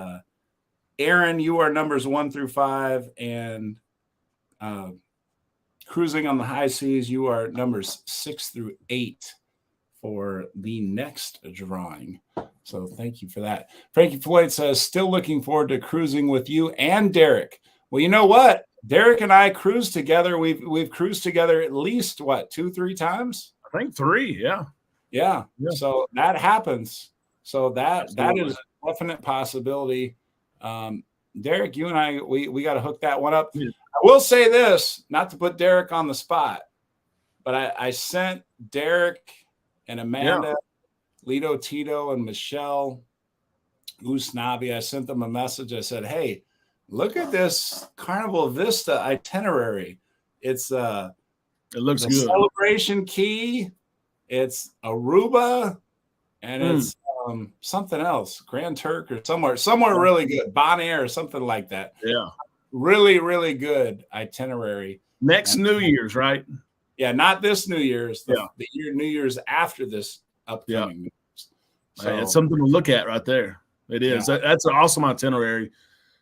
Aaron, you are numbers 1 through 5. And Cruising on the High Seas, you are numbers 6 through 8 for the next drawing. So thank you for that. Frankie Floyd says, still looking forward to cruising with you and Derek. Well, you know what? Derek and I cruise together. We've cruised together at least, 2-3 times? I think 3, yeah. Yeah. So that happens. So that is a definite possibility. Derek, you and I, we got to hook that one up. Yeah. I will say this, not to put Derek on the spot, but I sent Derek and Amanda, Lito Tito, and Michelle Usnavi, I sent them a message. I said, hey, look at this Carnival Vista itinerary. It looks good. Celebration Key. It's Aruba, and it's something else, Grand Turk or somewhere really good, Bonaire or something like that. Yeah, really, really good itinerary. Next New Year's, right? Yeah, not this New Year's. The New Year's after this upcoming. So it's something to look at right there. It is. Yeah. That's an awesome itinerary.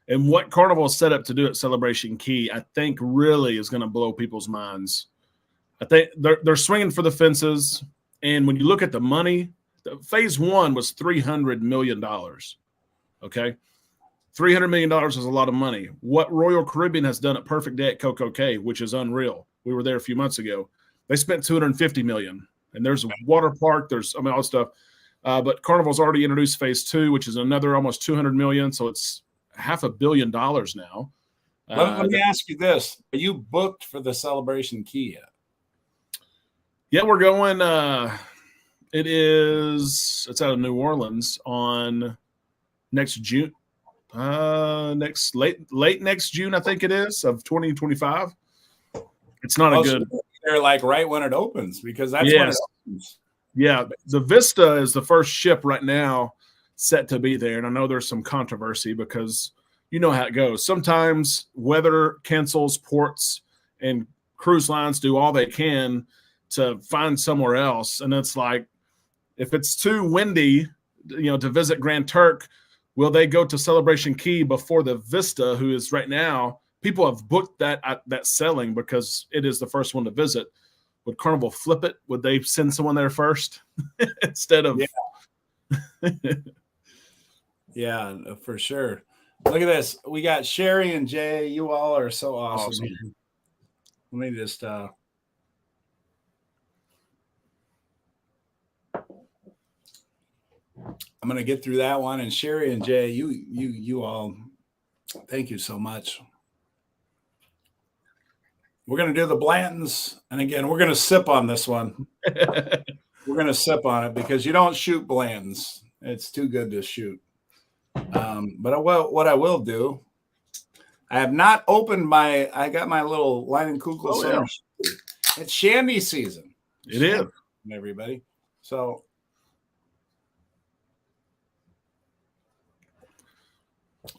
And what Carnival is set up to do at Celebration Key, I think really is going to blow people's minds. I think they're swinging for the fences. And when you look at the money, phase 1 was $300 million. Okay. $300 million is a lot of money. What Royal Caribbean has done at Perfect Day at Coco Cay, which is unreal. We were there a few months ago. They spent $250 million, and there's a water park. There's, all that stuff. But Carnival's already introduced phase 2, which is another almost $200 million. So it's $500 million now. Let me ask you this. Are you booked for the Celebration Key yet? Yeah, we're going. It's out of New Orleans on next June. Late next June, I think it is, of 2025. It's not a good. They're like right when it opens, because that's when it opens. Yeah, the Vista is the first ship right now set to be there, and I know there's some controversy because you know how it goes. Sometimes weather cancels ports, and cruise lines do all they can to find somewhere else, and it's like, if it's too windy, to visit Grand Turk, will they go to Celebration Key before the Vista, who is right now? People have booked that sailing because it is the first one to visit. Would Carnival flip it? Would they send someone there first instead of? Yeah, for sure. Look at this. We got Sherry and Jay. You all are so awesome. Let me just. I'm gonna get through that one. And Sherry and Jay, you all, thank you so much. We're going to do the Blantons. And again, we're going to sip on this one. We're going to sip on it because you don't shoot Blantons. It's too good to shoot. But what I will do, I have not opened I got my little Leinenkugel Summer. Yeah. It's Shandy season. It is. Everybody. So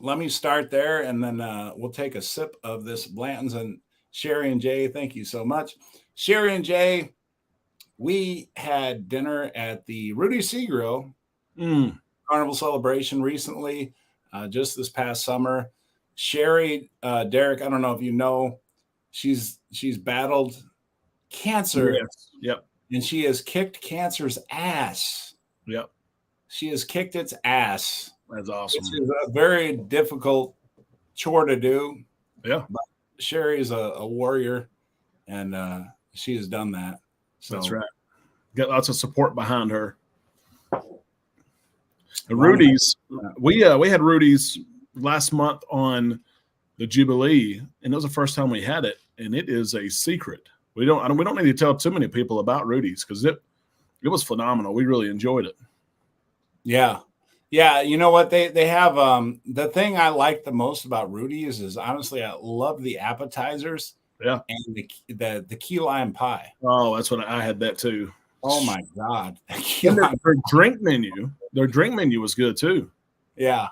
let me start there, and then we'll take a sip of this Blanton's. And Sherry and Jay, thank you so much. Sherry and Jay, we had dinner at the Rudy C. Grill Carnival Celebration recently, just this past summer. Sherry, Derek, I don't know if you know, she's battled cancer. Yes. Yep. And she has kicked cancer's ass. Yep. She has kicked its ass. That's awesome. Which is a very difficult chore to do. Yeah. But Sherry is a warrior, and she has done that. So that's right. Got lots of support behind her. Rudy's, we had Rudy's last month on the Jubilee, and it was the first time we had it, and it is a secret. We don't need to tell too many people about Rudy's because it was phenomenal. We really enjoyed it. Yeah. Yeah, you know what they have the thing I like the most about Rudy's is honestly I love the appetizers. Yeah. And the key lime pie. Oh, that's what I had that too. Oh my God. Their drink menu was good too. Yeah.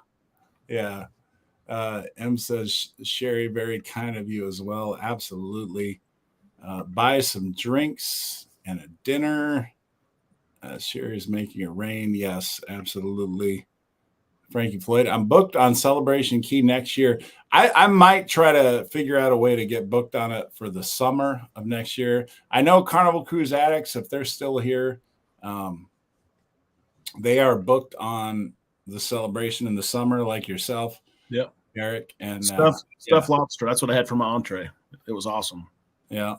Yeah. M says, Sherry, very kind of you as well. Absolutely. Buy some drinks and a dinner. Sherry's making it rain. Yes, absolutely. Frankie Floyd, I'm booked on Celebration Key next year. I might try to figure out a way to get booked on it for the summer of next year. I know Carnival Cruise Addicts, if they're still here, they are booked on the Celebration in the summer, like yourself. Yep. Eric and stuffed lobster. That's what I had for my entree. It was awesome. Yeah.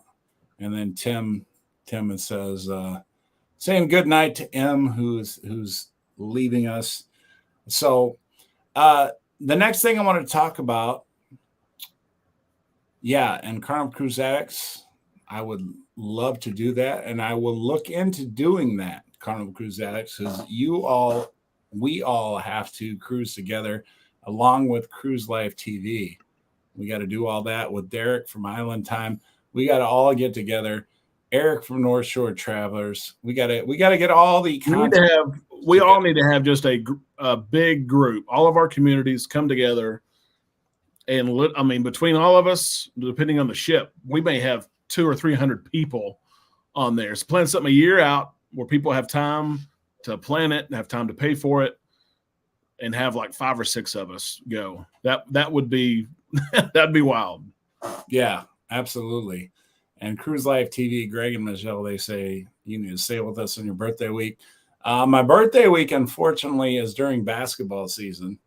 And then Tim says, saying good night to M, who's leaving us. So the next thing I want to talk about, and Carnival Cruise Addicts, I would love to do that, and I will look into doing that, Carnival Cruise Addicts, because we all have to cruise together along with Cruise Life TV. We got to do all that with Derek from Island Time. We got to all get together. Eric from North Shore Travelers. We gotta get all the content. We all need to have just a big group. All of our communities come together, and between all of us, depending on the ship, we may have 200 or 300 people on there. So plan something a year out where people have time to plan it and have time to pay for it, and have like 5 or 6 of us go. That would be that'd be wild. Yeah, absolutely. And Cruise Life TV, Greg and Michelle, they say you need to stay with us on your birthday week. My birthday week, unfortunately, is during basketball season.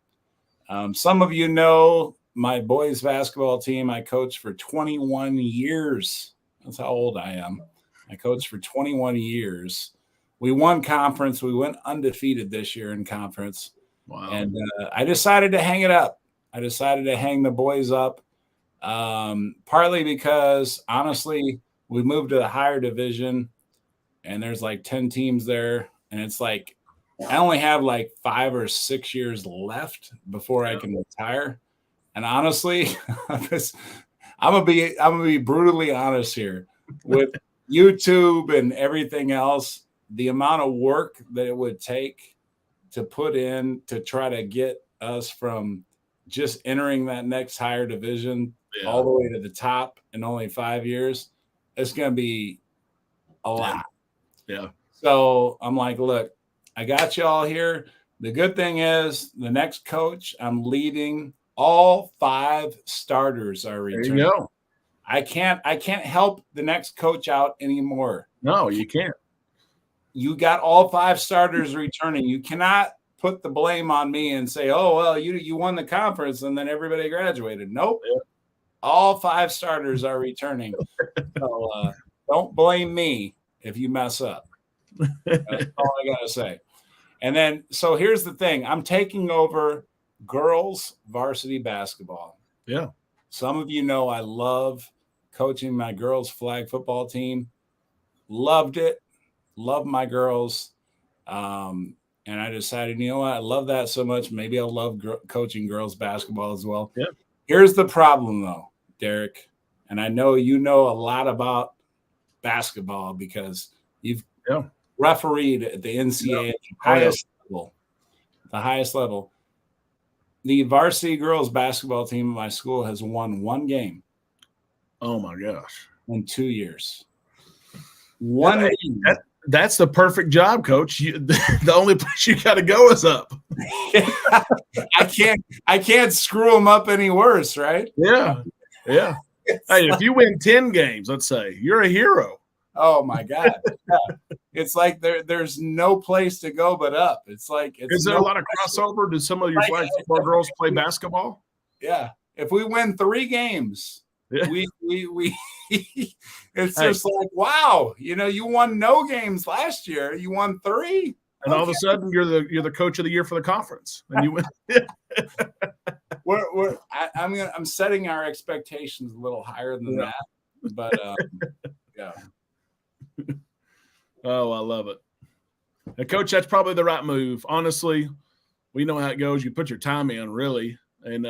Some of you know my boys basketball team. I coached for 21 years. That's how old I am. I coached for 21 years. We won conference. We went undefeated this year in conference. Wow. And I decided to hang it up. I decided to hang the boys up, partly because, honestly, we moved to the higher division, and there's like 10 teams there. And it's like I only have like 5 or 6 years left before I can retire. And honestly, I'm gonna be brutally honest here. With YouTube and everything else, the amount of work that it would take to put in to try to get us from just entering that next higher division all the way to the top in only 5 years, it's going to be a lot. Yeah. So I'm like, look, I got you all here. The good thing is the next coach I'm leading, all 5 starters are returning. There you go. I can't help the next coach out anymore. No, you can't. You got all 5 starters returning. You cannot put the blame on me and say, oh, well, you won the conference and then everybody graduated. Nope. Yeah. All 5 starters are returning. So don't blame me if you mess up. That's all I got to say. And then, so here's the thing. I'm taking over girls varsity basketball. Yeah. Some of you know I love coaching my girls flag football team. Loved it. Love my girls. And I decided, you know what? I love that so much. Maybe I'll love coaching girls basketball as well. Yeah. Here's the problem, though, Derek. And I know you know a lot about basketball because you've refereed at the NCAA level, the highest level. The varsity girls basketball team at my school has won 1 game. Oh, my gosh. In 2 years. One game. That's the perfect job, Coach. The only place you got to go is up. I can't screw them up any worse, right? Yeah. Yeah. Hey, if you win 10 games, let's say, you're a hero. Oh my God. Yeah. It's like there's no place to go but up. It's like is there a lot of crossover? Do some of your flag football girls play basketball? Yeah. If we win 3 games, we it's just like, wow, you won no games last year. You won 3. And all of a sudden you're the coach of the year for the conference. And you win. I'm setting our expectations a little higher than that. But yeah. Oh, I love it. And Coach, that's probably the right move. Honestly, we know how it goes. You put your time in, really. And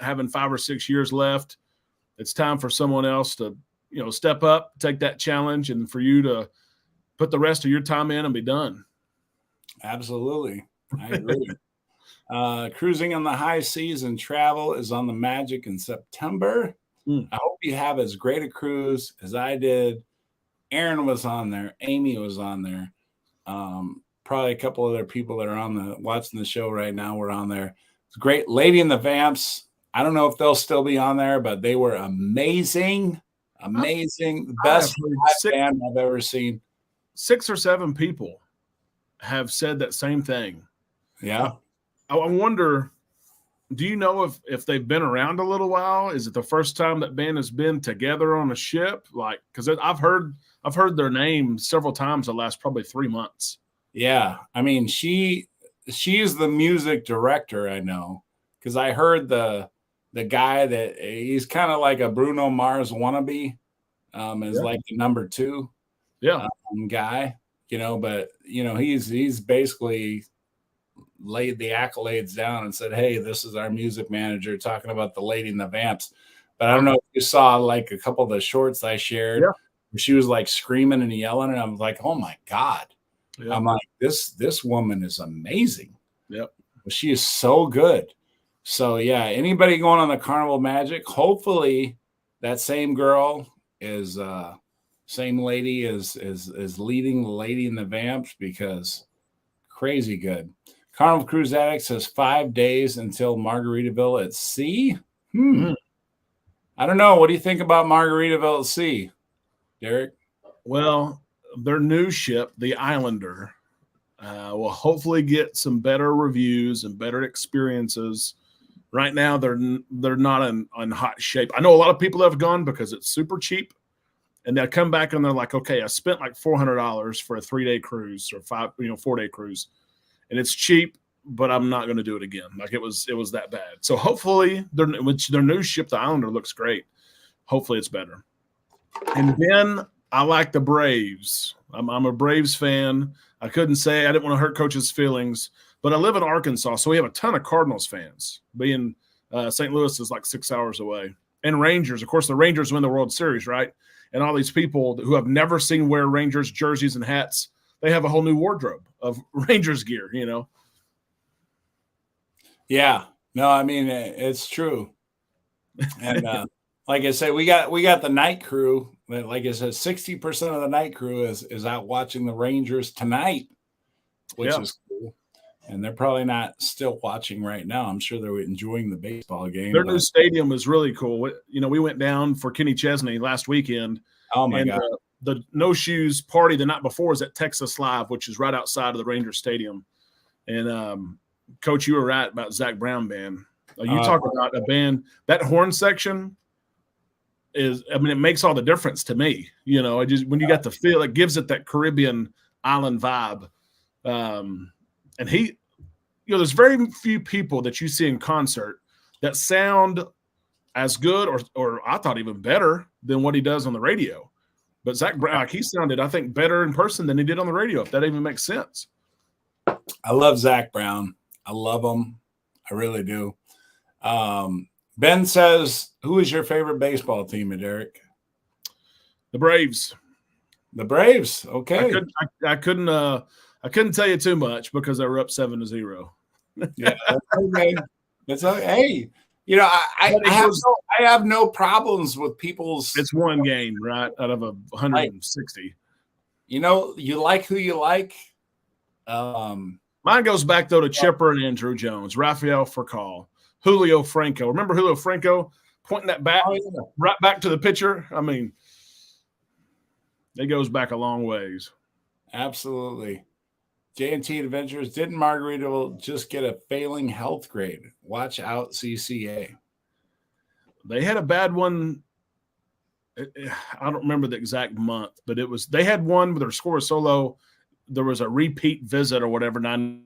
having 5 or 6 years left, it's time for someone else to, step up, take that challenge, and for you to put the rest of your time in and be done. Absolutely. I agree. Cruising on the high seas and travel is on the Magic in September. I hope you have as great a cruise as I did. Aaron was on there. Amy was on there. Probably a couple other people that are watching the show right now were on there. It's great. Lady and the Vamps. I don't know if they'll still be on there, but they were amazing. Amazing. The best band I've ever seen. 6 or 7 people have said that same thing. Yeah. I wonder, do you know if they've been around a little while? Is it the first time that band has been together on a ship? Like, because I've heard their name several times the last probably 3 months. Yeah. I mean, she is the music director, I know, because I heard the guy that he's kind of like a Bruno Mars wannabe, is like the number 2 guy, but he's basically laid the accolades down and said, hey, this is our music manager talking about the Lady and the Vamps. But I don't know if you saw like a couple of the shorts I shared where she was like screaming and yelling, and I'm like, oh my God. Yeah. I'm like, this woman is amazing. Yep. She is so good. So yeah, anybody going on the Carnival Magic, hopefully that same girl is same lady is leading the Lady and the Vamps, because crazy good. Carnival Cruise Addicts has 5 days until Margaritaville at sea. I don't know. What do you think about Margaritaville at sea, Derek? Well, their new ship, the Islander, We'll hopefully get some better reviews and better experiences. Right now, they're not in hot shape. I know a lot of people have gone because it's super cheap, and they'll come back and they're like, okay, I spent like $400 for a 3-day cruise or 4-day cruise, and it's cheap, but I'm not going to do it again. Like it was that bad. So hopefully their new ship, the Islander, looks great. Hopefully it's better. And then I like the Braves. I'm a Braves fan. I couldn't say I didn't want to hurt Coach's feelings, but I live in Arkansas, so we have a ton of Cardinals fans. Being St. Louis is like 6 hours away. And Rangers, of course, the Rangers win the World Series, right? And all these people who have never seen wear Rangers jerseys and hats, they have a whole new wardrobe of Rangers gear, you know? Yeah. No, I mean, it's true. And like I say, we got the night crew. Like I said, 60% of the night crew is out watching the Rangers tonight, which is cool. And they're probably not still watching right now. I'm sure they're enjoying the baseball game. Their new stadium is really cool. You know, we went down for Kenny Chesney last weekend. Oh my God. The No Shoes party the night before is at Texas Live, which is right outside of the Ranger Stadium. And Coach, you were right about Zach Brown band. You talk about a band, that horn section is, I mean, it makes all the difference to me. You know, when you got the feel, it gives it that Caribbean island vibe. And he, you know, there's very few people that you see in concert that sound as good or I thought even better than what he does on the radio. But Zach Brown, like, he sounded, I think, better in person than he did on the radio, if that even makes sense. I love Zach Brown. I love him. I really do. Ben says, who is your favorite baseball team, Derek? The Braves. The Braves. Okay. I couldn't tell you too much because they were up 7-0. Yeah, that's okay. That's okay. Hey, you know, I have no problems with people's. It's one game, right, out of 160. You know, you like who you like. Mine goes back though to Chipper and Andrew Jones, Rafael Furcal, Julio Franco. Remember Julio Franco pointing that bat right back to the pitcher? I mean, it goes back a long ways. Absolutely. J&T Adventures, didn't Margaritaville just get a failing health grade? Watch out, CCA. They had a bad one. I don't remember the exact month, but they had one where their score was so low. There was a repeat visit or whatever. MSC,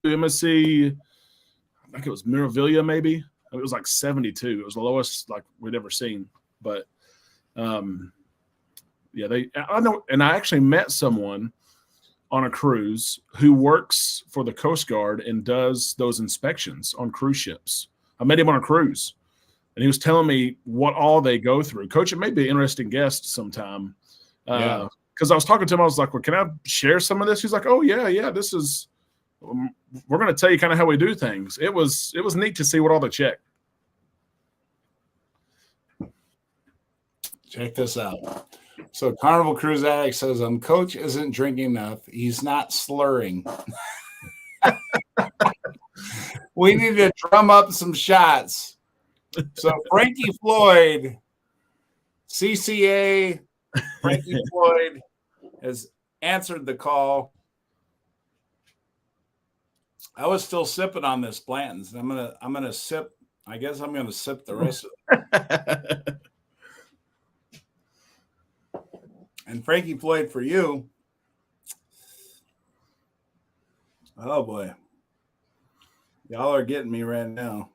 I think it was Miravilla, maybe. It was like 72. It was the lowest like we'd ever seen. But I know, and I actually met someone on a cruise who works for the Coast Guard and does those inspections on cruise ships. I met him on a cruise, and he was telling me what all they go through. Coach, it may be an interesting guest sometime. Because I was talking to him, I was like, well, can I share some of this? He's like, oh, yeah, this is – we're going to tell you kind of how we do things. It was neat to see what all they check. Check this out. So Carnival Cruise Addict says, Coach isn't drinking enough. He's not slurring. We need to drum up some shots. So Frankie Floyd, CCA, Frankie Floyd has answered the call. I was still sipping on this Blanton's. I'm gonna sip. I guess I'm gonna sip the rest of it. And Frankie Floyd for you. Oh boy. Y'all are getting me right now.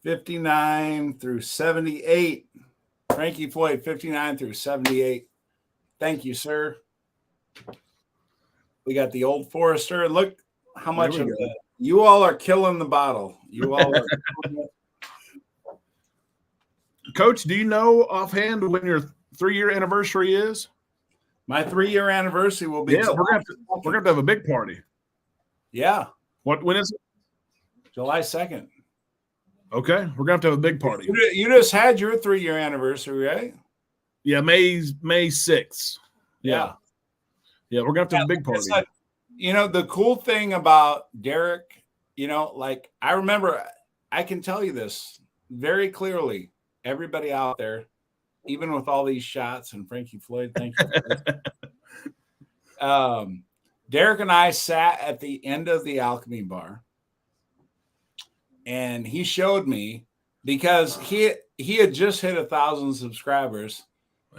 59 through 78. Frankie Floyd, 59 through 78. Thank you, sir. We got the Old Forester. Look how much of that. You all are killing the bottle. You all are. Coach, do you know offhand when your 3-year anniversary is? My 3-year anniversary will be. Yeah, we're gonna have to have a big party. Yeah. When is it? July 2nd. Okay, we're gonna have to have a big party. You just had your 3-year anniversary, right? Yeah, May 6th. Yeah, we're gonna have to have a big party. You know, the cool thing about Derek, you know, like I remember, I can tell you this very clearly. Everybody out there, even with all these shots and Frankie Floyd, thank you. Derek and I sat at the end of the Alchemy Bar, and he showed me because he had just hit 1,000 subscribers,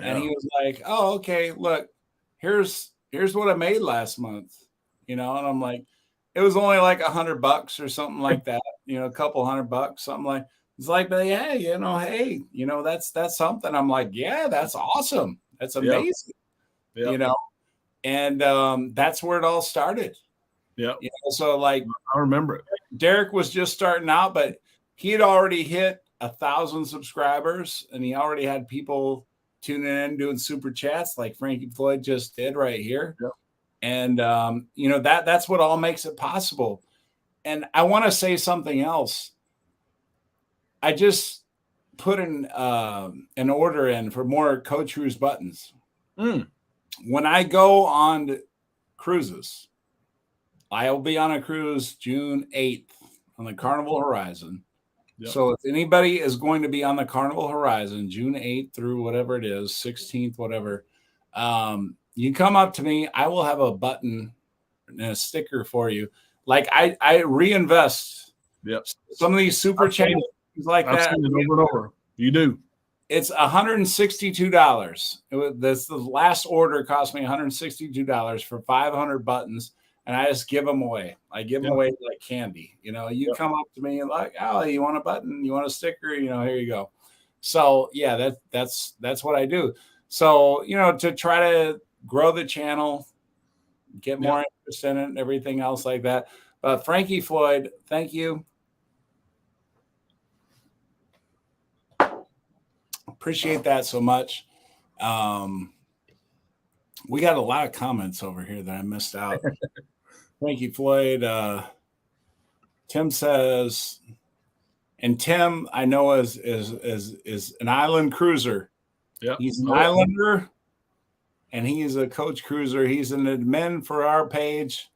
and he was like, "Oh, okay, look, here's what I made last month," and I'm like, it was only like $100 or something like that, a couple $100, something like. It's like, but yeah, hey, that's something. I'm like, yeah, that's awesome. That's amazing, and that's where it all started. Yeah. So like, I remember it. Derek was just starting out, but he had already hit 1,000 subscribers, and he already had people tuning in, doing super chats like Frankie Floyd just did right here. Yep. And that's what all makes it possible. And I want to say something else. I just put an order in for more Coach Cruise buttons. When I go on cruises, I will be on a cruise June 8th on the Carnival Horizon. Yep. So if anybody is going to be on the Carnival Horizon, June 8th through whatever it is, 16th, whatever, you come up to me. I will have a button and a sticker for you. Like I reinvest. Yep. Some of these super channels like I've that. Seen it over and over. You do. It's $162. The last order cost me $162 for 500 buttons. And I just give them away. I give them away like candy. You come up to me and like, oh, you want a button? You want a sticker? Here you go. So yeah, that's what I do. So, to try to grow the channel, get more interest in it and everything else like that. But Frankie Floyd, thank you. Appreciate that so much. We got a lot of comments over here that I missed out. Frankie Floyd. Tim says, and Tim I know is an island cruiser. Yeah, he's an islander, and he is a coach cruiser. He's an admin for our page.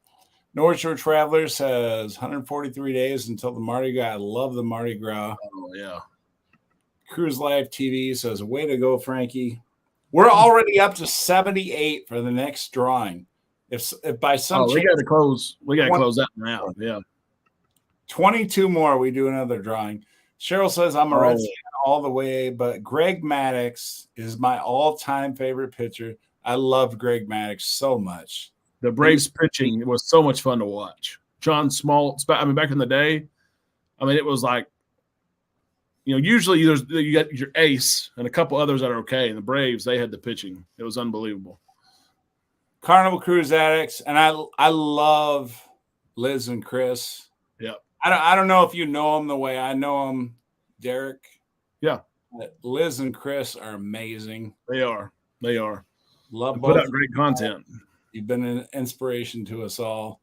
North Shore Traveler says 143 days until the Mardi Gras. I love the Mardi Gras. Oh yeah. Cruise Life TV says, way to go, Frankie. We're already up to 78 for the next drawing. If by some chance, we got to close that now. Yeah. 22 more, we do another drawing. Cheryl says, I'm a Red fan all the way, but Greg Maddux is my all-time favorite pitcher. I loved Greg Maddux so much. The Braves pitching, it was so much fun to watch. John Smoltz, back in the day, it was like, usually you got your ace and a couple others that are okay. And the Braves, they had the pitching. It was unbelievable. Carnival Cruise Addicts, and I love Liz and Chris. Yeah. I don't know if you know them the way I know them, Derek. Yeah. But Liz and Chris are amazing. They are. Love both. Put out great content. You've been an inspiration to us all.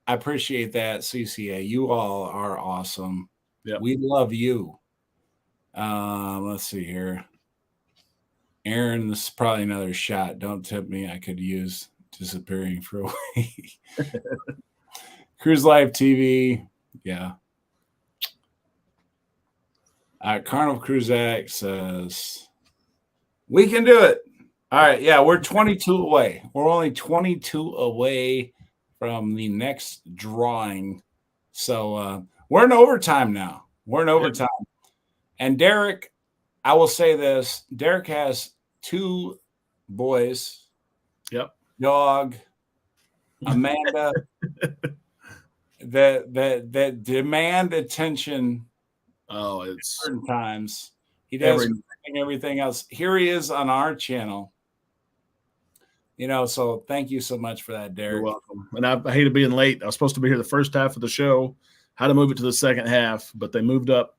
I appreciate that, CCA. You all are awesome. Yeah. We love you. Let's see here. Aaron, this is probably another shot. Don't tip me. I could use disappearing for a week. Cruise Life TV. Yeah. Carnival Cruise Act says we can do it. All right. Yeah, we're 22 away. We're only 22 away from the next drawing. So we're in overtime now. We're in overtime. And Derek, I will say this. Derek has 2 boys. Yep. Dog, Amanda, that demand attention. Oh, it's at certain times. He does everything else. Here he is on our channel. So thank you so much for that, Derek. You're welcome. And I hated being late. I was supposed to be here the first half of the show. Had to move it to the second half, but they moved up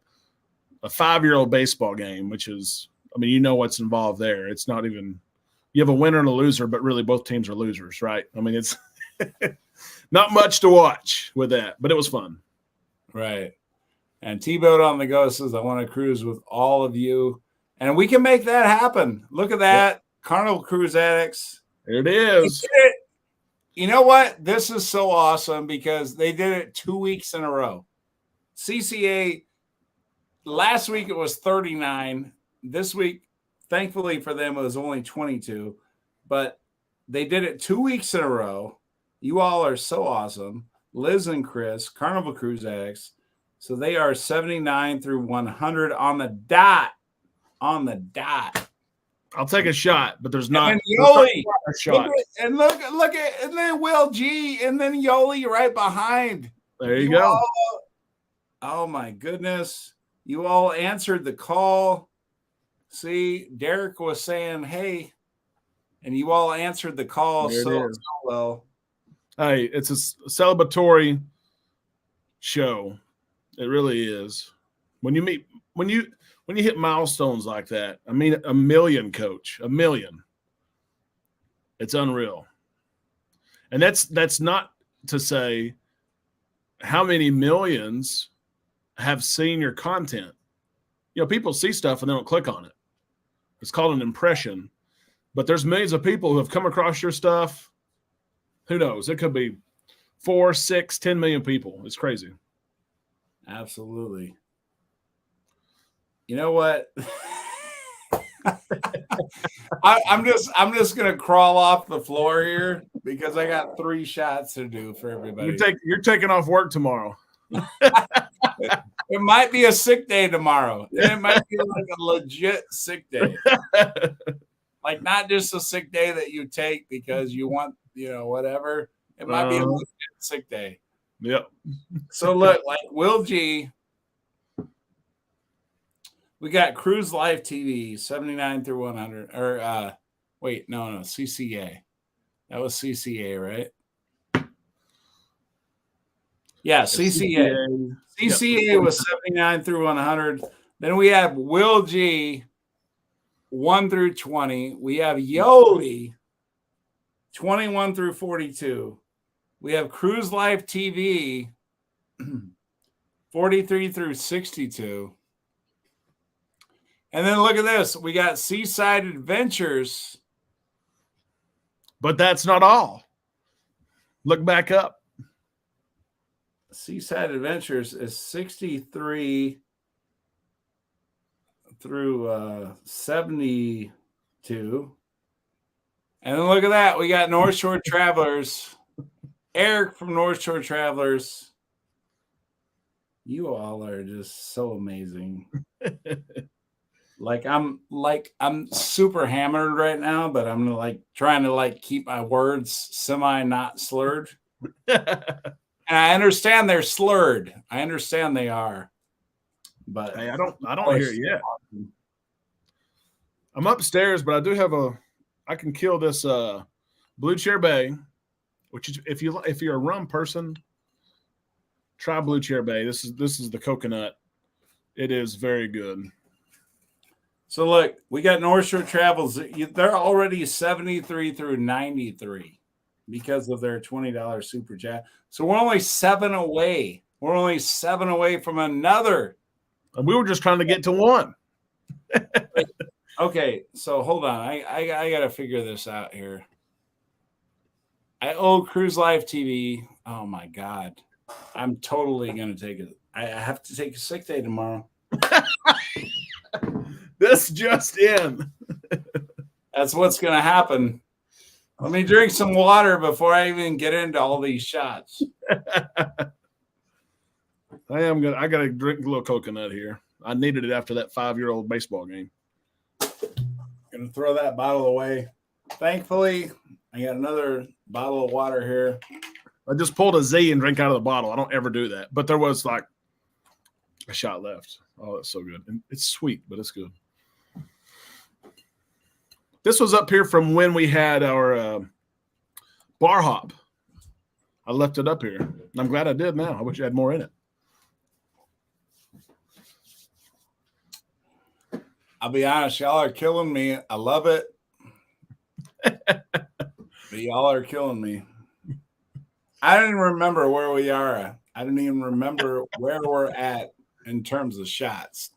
a 5-year-old baseball game, which is, what's involved there. It's not even, you have a winner and a loser, but really both teams are losers, right? It's not much to watch with that, but it was fun. Right. And T-Boat on the Go says, I want to cruise with all of you. And we can make that happen. Look at that. Yep. Carnival Cruise Addicts. There it is. You know what? This is so awesome because they did it 2 weeks in a row. CCA, last week it was 39. This week, thankfully for them, it was only 22. But They did it 2 weeks in a row. You all are so awesome. Liz and Chris, Carnival Cruise Addicts. So they are 79 through 100 on the dot. On the dot. I'll take a shot, but there's not, And Yoli, a shot. look at, and then Will G, and then Yoli right behind. There you go. Oh my goodness. You all answered the call. See, Derek was saying, hey, and you all answered the call so well. Hey, it's a celebratory show. It really is. When you hit milestones like that, I mean, a million, coach, a million. It's unreal. And that's not to say how many millions have seen your content. You know, people see stuff and they don't click on it. It's called an impression. But there's millions of people who have come across your stuff. Who knows? It could be 4, 6, 10 million people. It's crazy. Absolutely. You know what? I'm just gonna crawl off the floor here because I got 3 shots to do for everybody. You're taking off work tomorrow. It might be a sick day tomorrow. It might be like a legit sick day. Like not just a sick day that you take because you want, whatever. It might be a legit sick day. Yep. So look, like Will G, we got Cruise Life TV, 79 through 100. Or wait, no, CCA. That was CCA, right? Yeah, CCA. CCA was 79 through 100. Then we have Will G, 1 through 20. We have Yoli, 21 through 42. We have Cruise Life TV, 43 through 62. And then look at this. We got Seaside Adventures. But that's not all. Look back up. Seaside Adventures is 63 through 72. And then look at that. We got North Shore Travelers. Eric from North Shore Travelers. You all are just so amazing. I'm super hammered right now, but I'm trying to keep my words semi not slurred. And I understand they're slurred. I understand they are. But hey, I don't hear it yet. I'm upstairs, but I do have I can kill this Blue Chair Bay, which is if you're a rum person, try Blue Chair Bay. This is the coconut. It is very good. So look, we got North Shore Travels. They're already 73 through 93 because of their $20 super chat. So we're only 7 away. We're only 7 away from another. And we were just trying to get to 1. Okay, so hold on. I got to figure this out here. I owe Cruise Life TV. Oh my God. I'm totally going to take it. I have to take a sick day tomorrow. This just in. That's what's going to happen. Let me drink some water before I even get into all these shots. I got to drink a little coconut here. I needed it after that 5-year-old baseball game. Going to throw that bottle away. Thankfully, I got another bottle of water here. I just pulled a Z and drank out of the bottle. I don't ever do that. But there was a shot left. Oh, that's so good. And it's sweet, but it's good. This was up here from when we had our bar hop. I left it up here. And I'm glad I did now. I wish I had more in it. I'll be honest, y'all are killing me. I love it. But y'all are killing me. I don't even remember where we are. I don't even remember where we're at in terms of shots.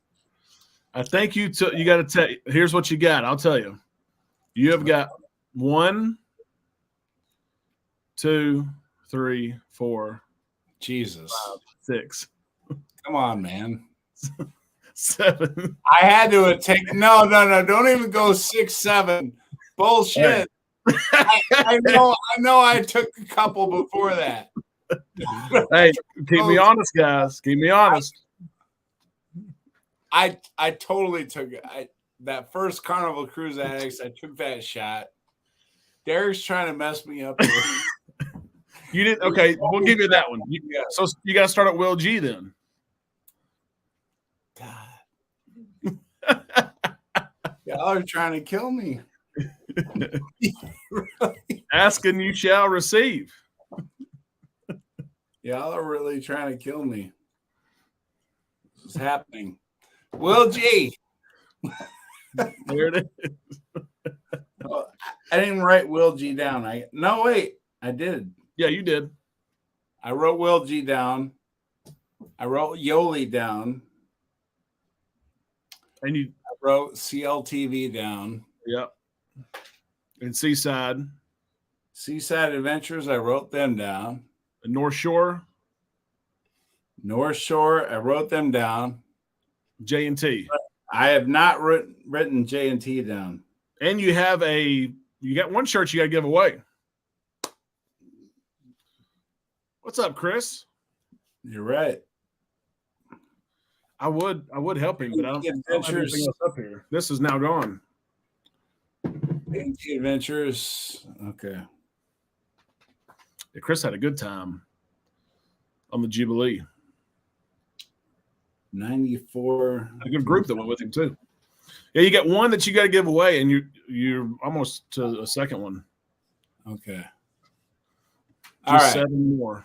I think you got to tell. Here's what you got. I'll tell you. You have got 1, 2, 3, 4. Jesus. 5, 6. Come on, man. 7. I had to take no. Don't even go 6, 7. Bullshit. I know I took a couple before that. Hey, keep me honest, guys. Keep me honest. I totally took that first Carnival Cruise Addicts. I took that shot. Derek's trying to mess me up here. You didn't. Okay, we'll give you that one. So you got to start at Will G then. God. Y'all are trying to kill me. Ask and you shall receive. Y'all are really trying to kill me. This is happening. Will G. There it is. Oh, I didn't write Will G down. No, wait. I did. Yeah, you did. I wrote Will G down. I wrote Yoli down. And you wrote CLTV down. Yep. And Seaside Adventures, I wrote them down. And North Shore, I wrote them down. J&T. I have not written J&T down. And you got one shirt you got to give away. What's up, Chris? You're right. I would help him, but I don't have anything else up here. This is now gone. J&T Adventures. Okay. Yeah, Chris had a good time on the Jubilee. 94. A good group that went with him too. Yeah, you got one that you got to give away, and you're almost to a second one. Okay. All right. 7 more.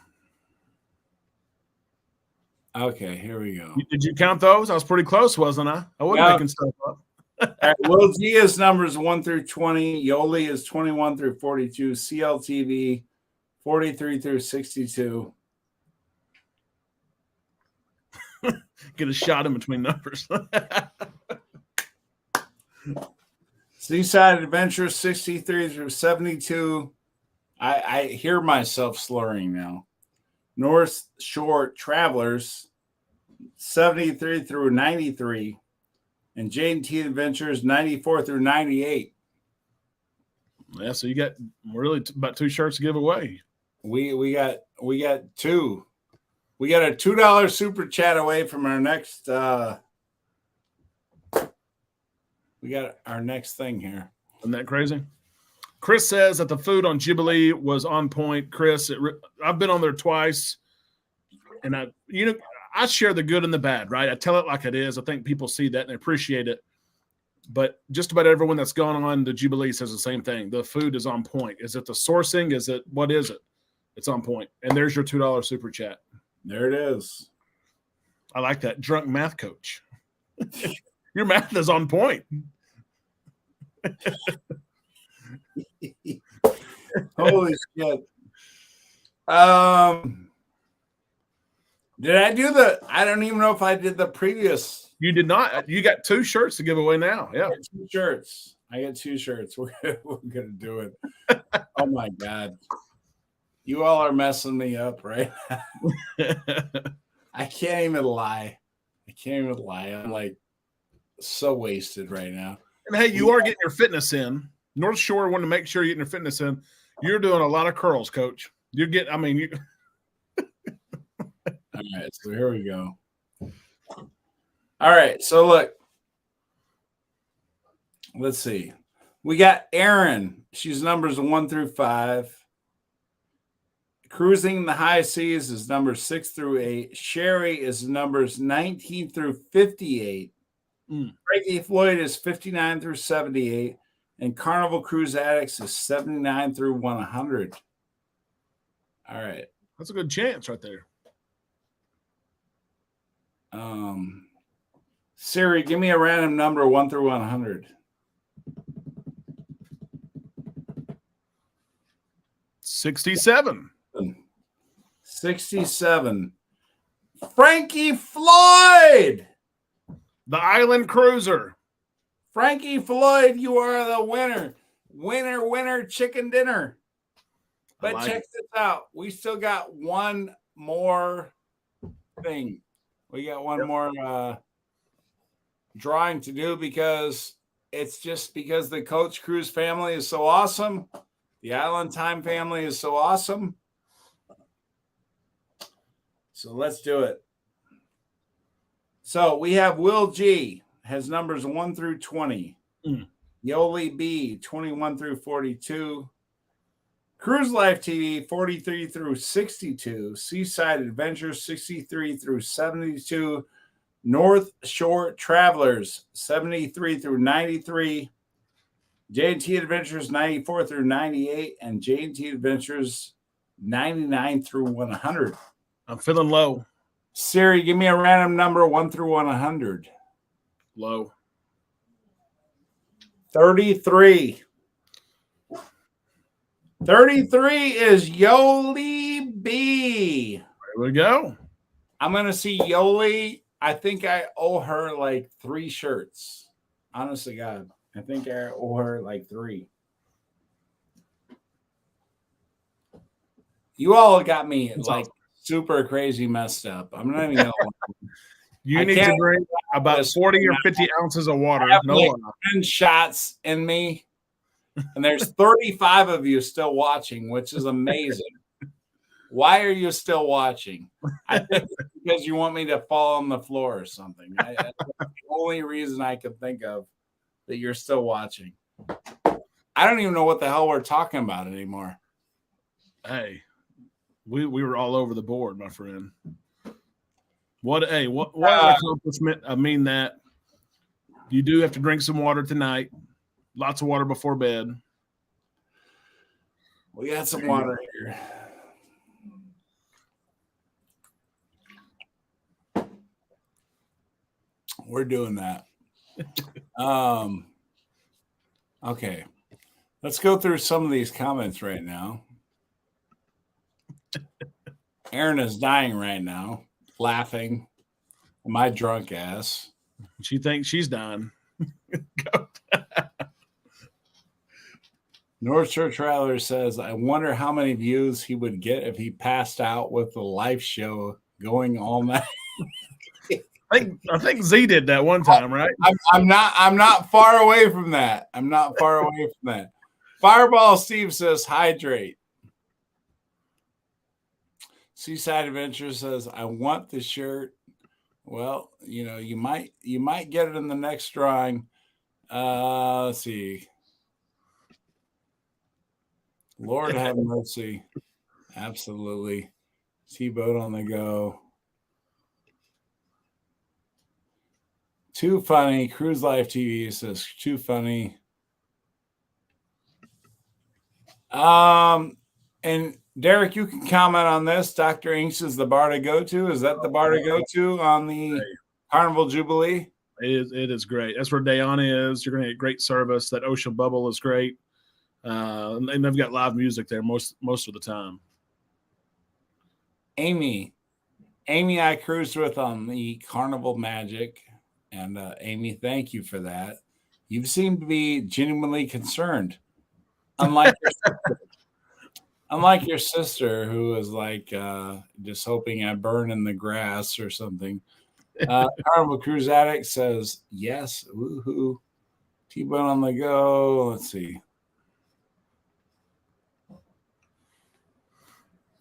Okay, here we go. Did you count those? I was pretty close, wasn't I? I wasn't making stuff up. All right, Will G is numbers 1 through 20. Yoli is 21 through 42. CLTV 43 through 62. Get a shot in between numbers. Seaside Adventures 63 through 72. I hear myself slurring now. North Shore Travelers 73 through 93. And J&T Adventures 94 through 98. Yeah, so you got really about 2 shirts to give away. We got 2. We got a $2 super chat away from our next we got our next thing here. Isn't that crazy? Chris says that the food on Jubilee was on point. Chris, I've been on there twice, and I share the good and the bad, right? I tell it like it is. I think people see that and appreciate it. But just about everyone that's gone on the Jubilee says the same thing. The food is on point. Is it the sourcing? What is it? It's on point. And there's your $2 super chat. There it is. I like that. Drunk math coach. Your math is on point. Holy shit. Did I do I don't even know if I did the previous. You did not. You got 2 shirts to give away now. Yeah. 2 shirts. I got 2 shirts. We're gonna do it. Oh my God. You all are messing me up, right? I can't even lie. I'm like so wasted right now. And hey, you are getting your fitness in. North Shore wanted to make sure you're getting your fitness in. You're doing a lot of curls, coach. All right, so here we go. All right, so look. Let's see. We got Erin. She's numbers 1 through 5. Cruising the High Seas is numbers 6 through 8. Sherry is numbers 19 through 58. Frankie Floyd is 59 through 78. And Carnival Cruise Addicts is 79 through 100. All right. That's a good chance right there. Siri, give me a random number 1 through 100. 67. 67. Frankie Floyd. The Island Cruiser. Frankie Floyd, you are the winner. Winner, chicken dinner. But check this out. We still got one more thing. We got one more drawing to do because it's just because the Coach Cruise family is so awesome. The Island Time family is so awesome. So let's do it. So we have Will G has numbers 1 through 20. Yoli B 21 through 42. Cruise Life TV 43 through 62. Seaside Adventures 63 through 72. North Shore Travelers 73 through 93. J&T Adventures 94 through 98. And J&T Adventures 99 through 100. I'm feeling low. Siri, give me a random number 1 through 100. Low. 33. 33 is Yoli B. There we go. I'm going to see Yoli. I think I owe her like 3 shirts. Honestly, God, I think I owe her like 3. You all got me like super crazy messed up. I'm not even going to. You need to drink about 40 or 50 ounces of water. No like 10 shots in me. And there's 35 of you still watching, which is amazing. Why are you still watching? I think it's because you want me to fall on the floor or something. That's the only reason I can think of that you're still watching. I don't even know what the hell we're talking about anymore. Hey, we were all over the board, my friend. What an accomplishment. I mean that. You do have to drink some water tonight. Lots of water before bed. We got some water here. We're doing that. Okay. Let's go through some of these comments right now. Aaron is dying right now, laughing. My drunk ass. She thinks she's dying. North Shore Traveler says, I wonder how many views he would get if he passed out with the live show going all night. I think Z did that one time, right? I'm not far away from that. I'm not far away from that. Fireball Steve says, hydrate. Seaside Adventure says, I want the shirt. Well, you might get it in the next drawing. Let's see. Lord have mercy. Absolutely. T-Boat on the go. Too funny. Cruise Life TV says too funny. And Derek, you can comment on this. Dr. Inks is the bar to go to. Is that the bar to go to on the Carnival Jubilee? It is great. That's where Dayana is. You're going to get great service. That Ocean Bubble is great. And they've got live music there most of the time. Amy, I cruised with on the Carnival Magic. And Amy, thank you for that. You seem to be genuinely concerned. Unlike your sister, who was like just hoping I burn in the grass or something. Carnival Cruise Addict says, yes, woohoo. T-Bone on the go. Let's see.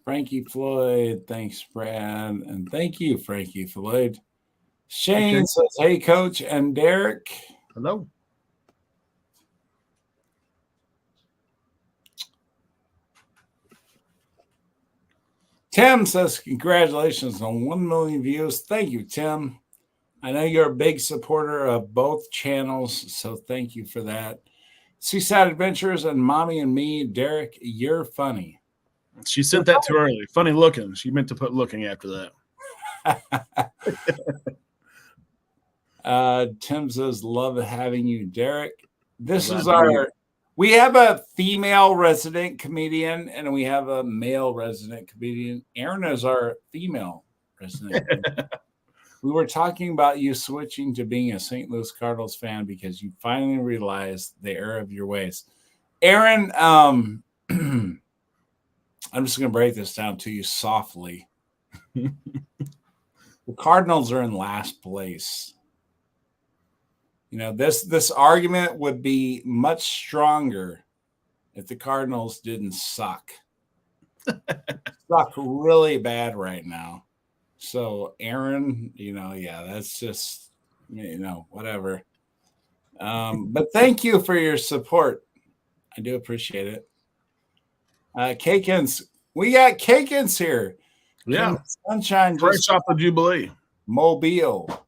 Frankie Floyd, thanks, Brad. And thank you, Frankie Floyd. Shane says, hey, Coach and Derek. Hello. Tim says, congratulations on 1 million views. Thank you, Tim. I know you're a big supporter of both channels, so thank you for that. Seaside Adventures and Mommy and Me, Derek, you're funny. She sent that too early. Funny looking. She meant to put looking after that. Tim says, love having you, Derek. We have a female resident comedian and we have a male resident comedian. Aaron is our female resident. We were talking about you switching to being a St. Louis Cardinals fan because you finally realized the error of your ways. Aaron, I'm just going to break this down to you softly. The Cardinals are in last place. This argument would be much stronger if the Cardinals didn't suck. Suck really bad right now. So Aaron, yeah, that's just, whatever. But thank you for your support. I do appreciate it. Cakins, we got Cakins here. Yeah. Sunshine fresh off the Jubilee. Mobile.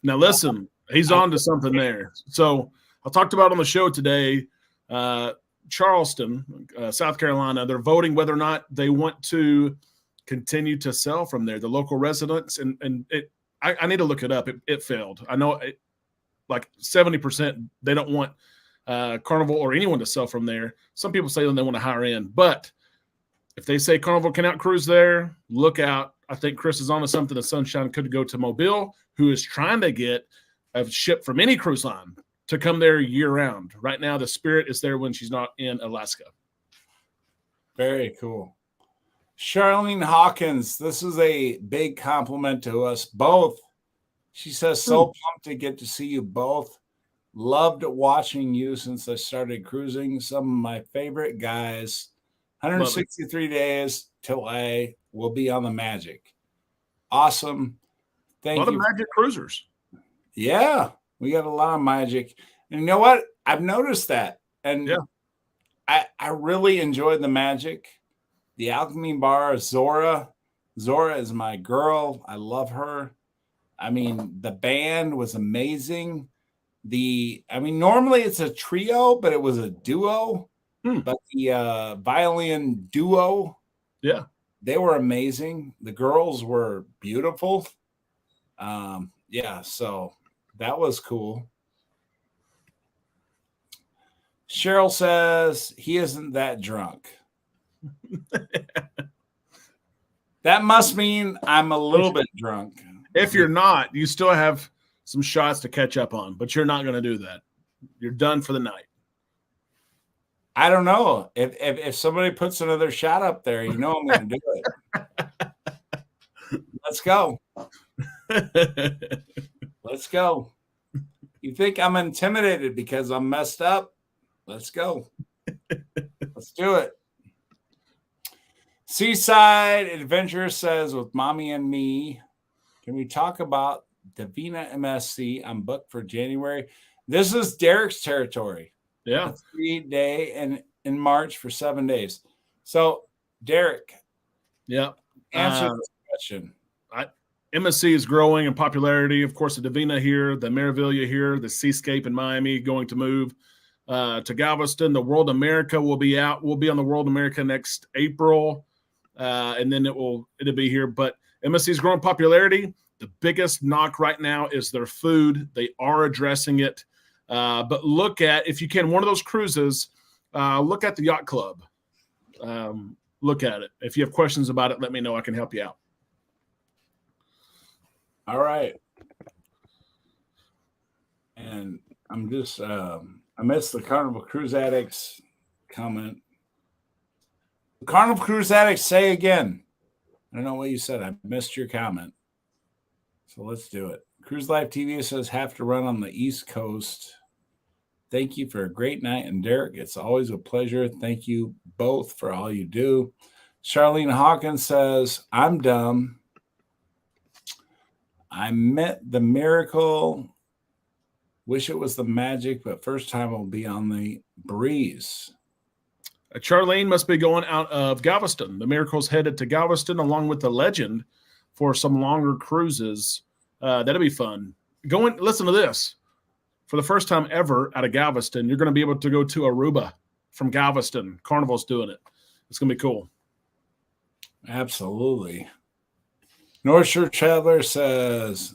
Now listen, he's on to something there. So I talked about on the show today, Charleston, South Carolina, they're voting whether or not they want to continue to sell from there, the local residents. And I need to look it up. It failed. I know like 70%, they don't want Carnival or anyone to sell from there. Some people say they want to hire in, but if they say Carnival cannot cruise there, look out. I think Chris is on to something. The Sunshine could go to Mobile, who is trying to get a ship from any cruise line to come there year-round. Right now, the Spirit is there when she's not in Alaska. Very cool. Charlene Hawkins, this is a big compliment to us both. She says, so pumped to get to see you both. Loved watching you since I started cruising. Some of my favorite guys. 163 days till I will be on the Magic. Awesome. Thank you. A lot of Magic cruisers. Yeah, we got a lot of Magic. And you know what? I've noticed that. And yeah. I really enjoyed the Magic. The Alchemy Bar, Zora. Zora is my girl. I love her. I mean, the band was amazing. Normally it's a trio, but it was a duo. But the violin duo, they were amazing. The girls were beautiful. So that was cool. Cheryl says he isn't that drunk. That must mean I'm a little bit drunk. If you're not, you still have some shots to catch up on, but you're not going to do that. You're done for the night. I don't know. If somebody puts another shot up there, I'm going to do it. Let's go. Let's go. You think I'm intimidated because I'm messed up? Let's go. Let's do it. Seaside Adventure says, with Mommy and Me, can we talk about Divina MSC? I'm booked for January. This is Derek's territory. Yeah. 3-day in March for 7 days. So, Derek. Yeah. Answer this question. MSC is growing in popularity. Of course, the Divina here, the Meraviglia here, the Seascape in Miami going to move to Galveston. The World America will be out. We'll be on the World America next April, and then it'll be here. But MSC is growing popularity. The biggest knock right now is their food. They are addressing it. But look at, if you can, one of those cruises, look at the Yacht Club. Look at it. If you have questions about it, let me know. I can help you out. All right. And I'm just, I missed the Carnival Cruise Addicts comment. Carnival Cruise Addicts, say again. I don't know what you said. I missed your comment. So let's do it. Cruise Life TV says, have to run on the East Coast. Thank you for a great night. And Derek, it's always a pleasure. Thank you both for all you do. Charlene Hawkins says, I'm dumb. I met the Miracle. Wish it was the Magic, but first time I'll be on the Breeze. Charlene must be going out of Galveston. The Miracle's headed to Galveston along with the Legend for some longer cruises. That'll be fun. Listen to this. For the first time ever out of Galveston, you're going to be able to go to Aruba from Galveston. Carnival's doing it. It's going to be cool. Absolutely. North Shore Traveler says,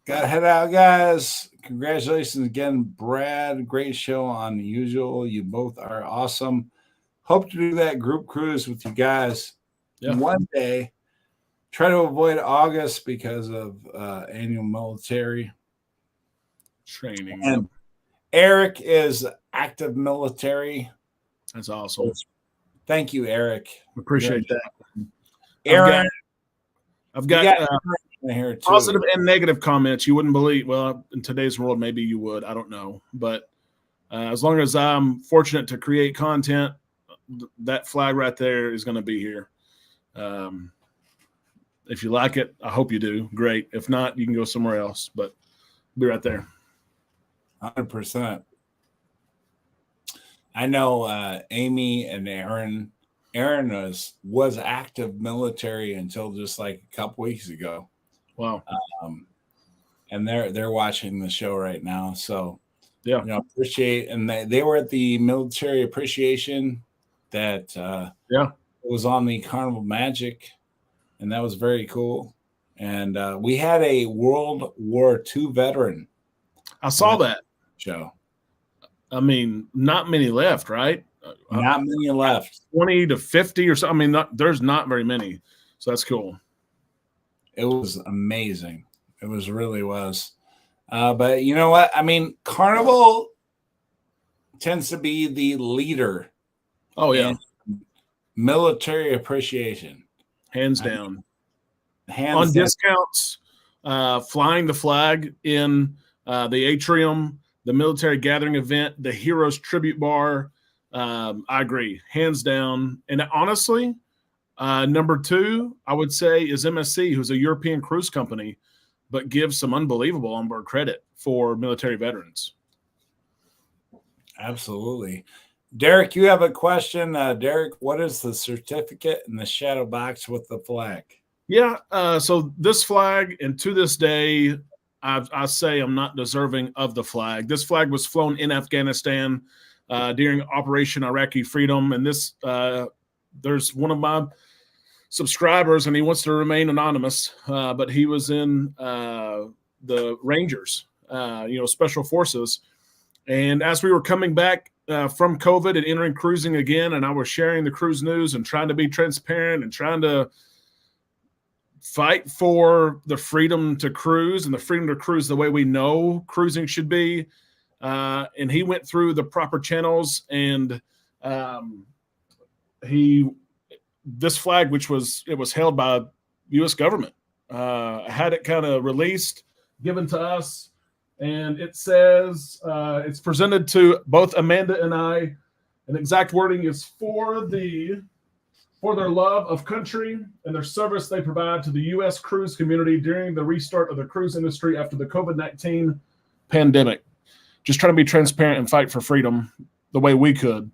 gotta head out, guys. Congratulations again, Brad. Great show on usual. You both are awesome. Hope to do that group cruise with you guys one day. Try to avoid August because of annual military training. And Eric is active military. That's awesome. Thank you, Eric. Appreciate that. Aaron, I've got here too. Positive and negative comments. You wouldn't believe. Well, in today's world, maybe you would. I don't know. But As long as I'm fortunate to create content, that flag right there is going to be here. If you like it, I hope you do. Great. If not, you can go somewhere else, but be right there. 100%. I know Amy and Aaron. Aaron was active military until just like a couple weeks ago. Wow. And they're watching the show right now. So yeah, appreciate, and they were at the military appreciation that it was on the Carnival Magic, and that was very cool. And we had a World War II veteran. I saw that show. I mean, not many left, right? Not many left. 20 to 50 or something. I mean, there's not very many. So that's cool. It was amazing. It really was. But you know what? I mean, Carnival tends to be the leader. Oh, yeah. Military appreciation. Hands down. On discounts, flying the flag in the atrium, the military gathering event, the Heroes Tribute Bar. I agree. Hands down. And honestly, number 2, I would say, is MSC, who's a European cruise company, but gives some unbelievable onboard credit for military veterans. Absolutely. Derek, you have a question. Derek, what is the certificate in the shadow box with the flag? Yeah. So this flag, and to this day, I say I'm not deserving of the flag. This flag was flown in Afghanistan during Operation Iraqi Freedom. And this, there's one of my subscribers, and he wants to remain anonymous, but he was in the Rangers, Special Forces. And as we were coming back from COVID and entering cruising again, and I was sharing the cruise news and trying to be transparent and trying to fight for the freedom to cruise and the freedom to cruise the way we know cruising should be. And he went through the proper channels, and this flag, it was held by U.S. government, had it kind of released, given to us. And it says it's presented to both Amanda and I. And exact wording is for their love of country and their service they provide to the U.S. cruise community during the restart of the cruise industry after the COVID-19 pandemic. Just trying to be transparent and fight for freedom the way we could.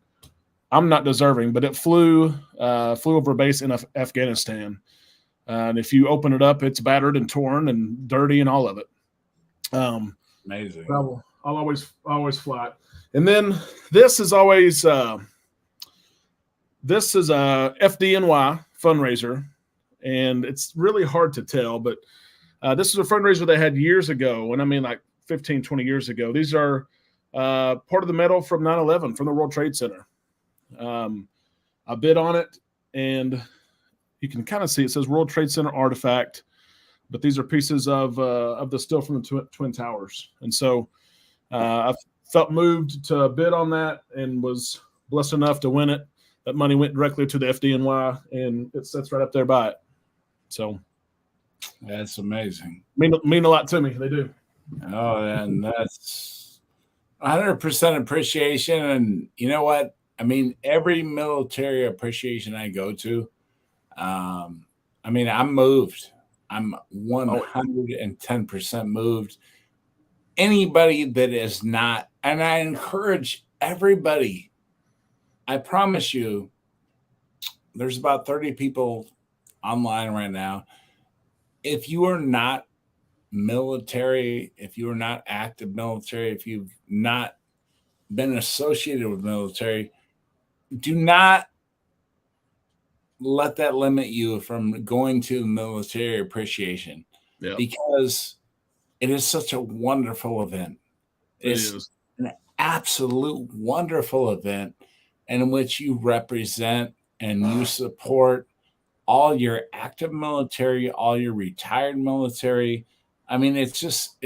I'm not deserving, but it flew over a base in Afghanistan. And if you open it up, it's battered and torn and dirty and all of it. Amazing. I'll always fly it. And then this is always this is a FDNY fundraiser, and it's really hard to tell, but this is a fundraiser they had years ago, and I mean like 15, 20 years ago. These are part of the medal from 9/11 from the World Trade Center. I bid on it, and you can kind of see it says World Trade Center artifact, but these are pieces of the steel from the Twin Towers. And so I felt moved to bid on that and was blessed enough to win it. That money went directly to the FDNY, and it sits right up there by it. So that's amazing. Mean a lot to me. They do. Oh, and that's 100% appreciation. And you know what? I mean, every military appreciation I go to, I mean, I'm moved. I'm 110% moved. Anybody that is not, and I encourage everybody, I promise you, there's about 30 people online right now. If you are not military, if you are not active military, if you've not been associated with military, do not let that limit you from going to military appreciation. Yep. Because it is such a wonderful event. It's an absolute wonderful event in which you represent and you support all your active military, all your retired military. I mean, it's just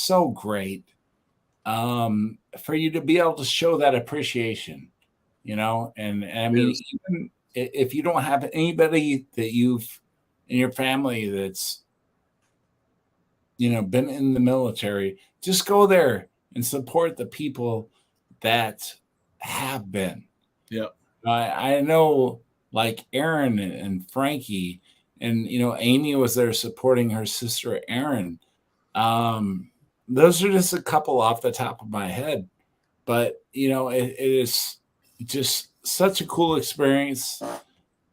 so great for you to be able to show that appreciation, and I mean, even if you don't have anybody that you've in your family that's, been in the military, just go there and support the people that have been. Yep. I know like Aaron and Frankie, and Amy was there supporting her sister Aaron. Those are just a couple off the top of my head, but it is just such a cool experience,